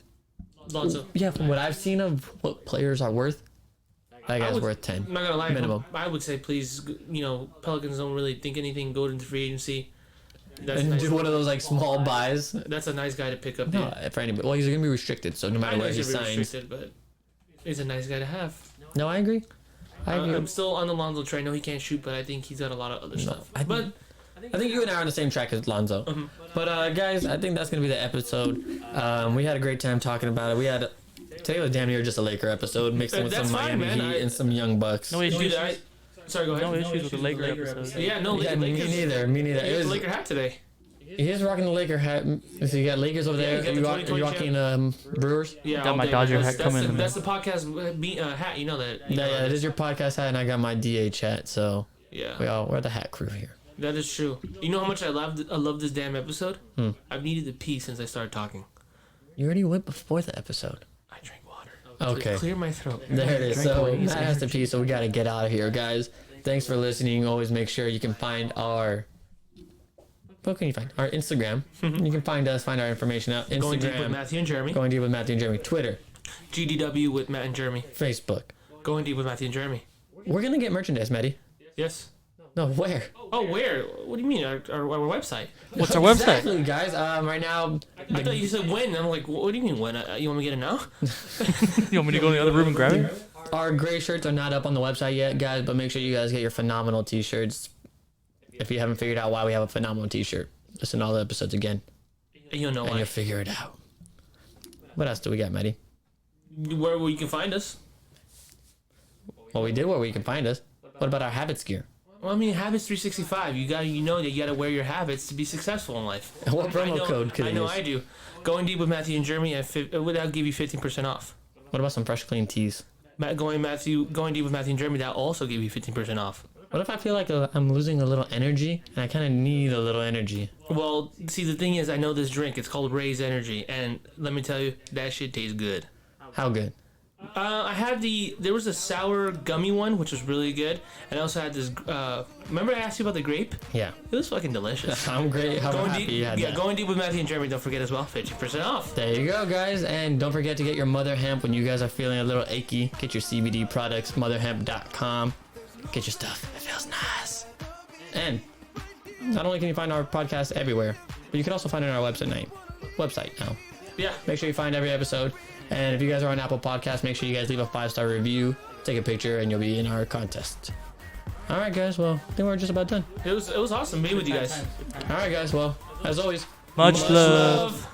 Lonzo. Yeah, from what I've seen of what players are worth, that guy's would- worth 10. I'm not gonna lie. Minimum. I would say, please, Pelicans don't really think anything. Go into free agency. That's And nice. do one of those like small buys. That's a nice guy to pick up. Dude. No, for anybody. Well, he's gonna be restricted, so no I matter know where he he's gonna be signs. restricted, but he's a nice guy to have. No, I agree. I agree. I'm still on the Lonzo train. I know he can't shoot, but I think he's got a lot of other stuff. I But I think you and I are on the same track as Lonzo. But guys, I think that's gonna be the episode. We had a great time talking about it. We had today was damn near just a Laker episode, mixing with That's some fine, Miami man. Heat and some Young Bucks. No issues. dude, sorry, go ahead. No issues with the Laker episode. Yeah, no, Yeah, me Lakers. neither. Me neither. You It got the was, Laker hat today. he's rocking the Laker hat. So you got Lakers over Yeah, there. you got the Are you 2020 rocking Brewers? Yeah, Got all my day, Dodger man. hat coming in That's the podcast hat. You know that. Yeah, it is your podcast hat, and I got my DH hat. So Yeah, we're the hat crew here. that is true. You know how much I love this damn episode? I've needed to pee since I started talking. You already went before the episode. I drank water. Okay. Clear my throat. There it is. Drink So away, Matt has to pee, so we gotta get out of here, guys. Thanks for listening. Always make sure you can find our. What can you find? Our Instagram. You can find us, find our information out. Going deep with Instagram. Matthew and Jeremy. Going deep with Matthew and Jeremy. Twitter. GDW with Matt and Jeremy. Facebook. Going deep with Matthew and Jeremy. We're gonna get merchandise, Matty. Yes. No, where? Oh, where? What do you mean? Our website? What's our website? Exactly, guys. Right now, I thought you said when. I'm like, what do you mean when? You want me to get it now? You want me to go in the other room and grab it? our gray shirts are not up on the website yet, guys. But make sure you guys get your phenomenal T-shirts. If you haven't figured out why we have a phenomenal T-shirt, listen to all the episodes again, You'll know and why. you'll figure it out. What else do we got, Matty? Where you can find us. Well, we did where we can find us. What about our habits gear? Well, I mean, Habits 365. You know that you gotta wear your habits to be successful in life. What I promo know, code could I it know use? I do. Going deep with Matthew and Jeremy that'll give you 15% off. What about some fresh, clean teas? Going deep with Matthew and Jeremy that also give you 15% off. What if I feel like I'm losing a little energy, and I kind of need a little energy? Well, see, the thing is, I know this drink. It's called Raise Energy, and let me tell you, that shit tastes good. How good? I had there was a sour gummy one, which was really good. And I also had this, remember I asked you about the grape? Yeah. It was fucking delicious. I'm great. How Going happy deep, you had that. going deep with Matthew and Jeremy, don't forget as well, 50% off. There you go, guys. And don't forget to get your mother hemp when you guys are feeling a little achy. Get your CBD products, motherhemp.com. Get your stuff. It feels nice. And not only can you find our podcast everywhere, but you can also find it on our website now. Yeah. Make sure you find every episode. And if you guys are on Apple Podcasts, make sure you guys leave a 5-star review, take a picture, and you'll be in our contest. All right, guys. Well, I think we're just about done. It was awesome being with you guys. All right, guys. Well, as always, Much love.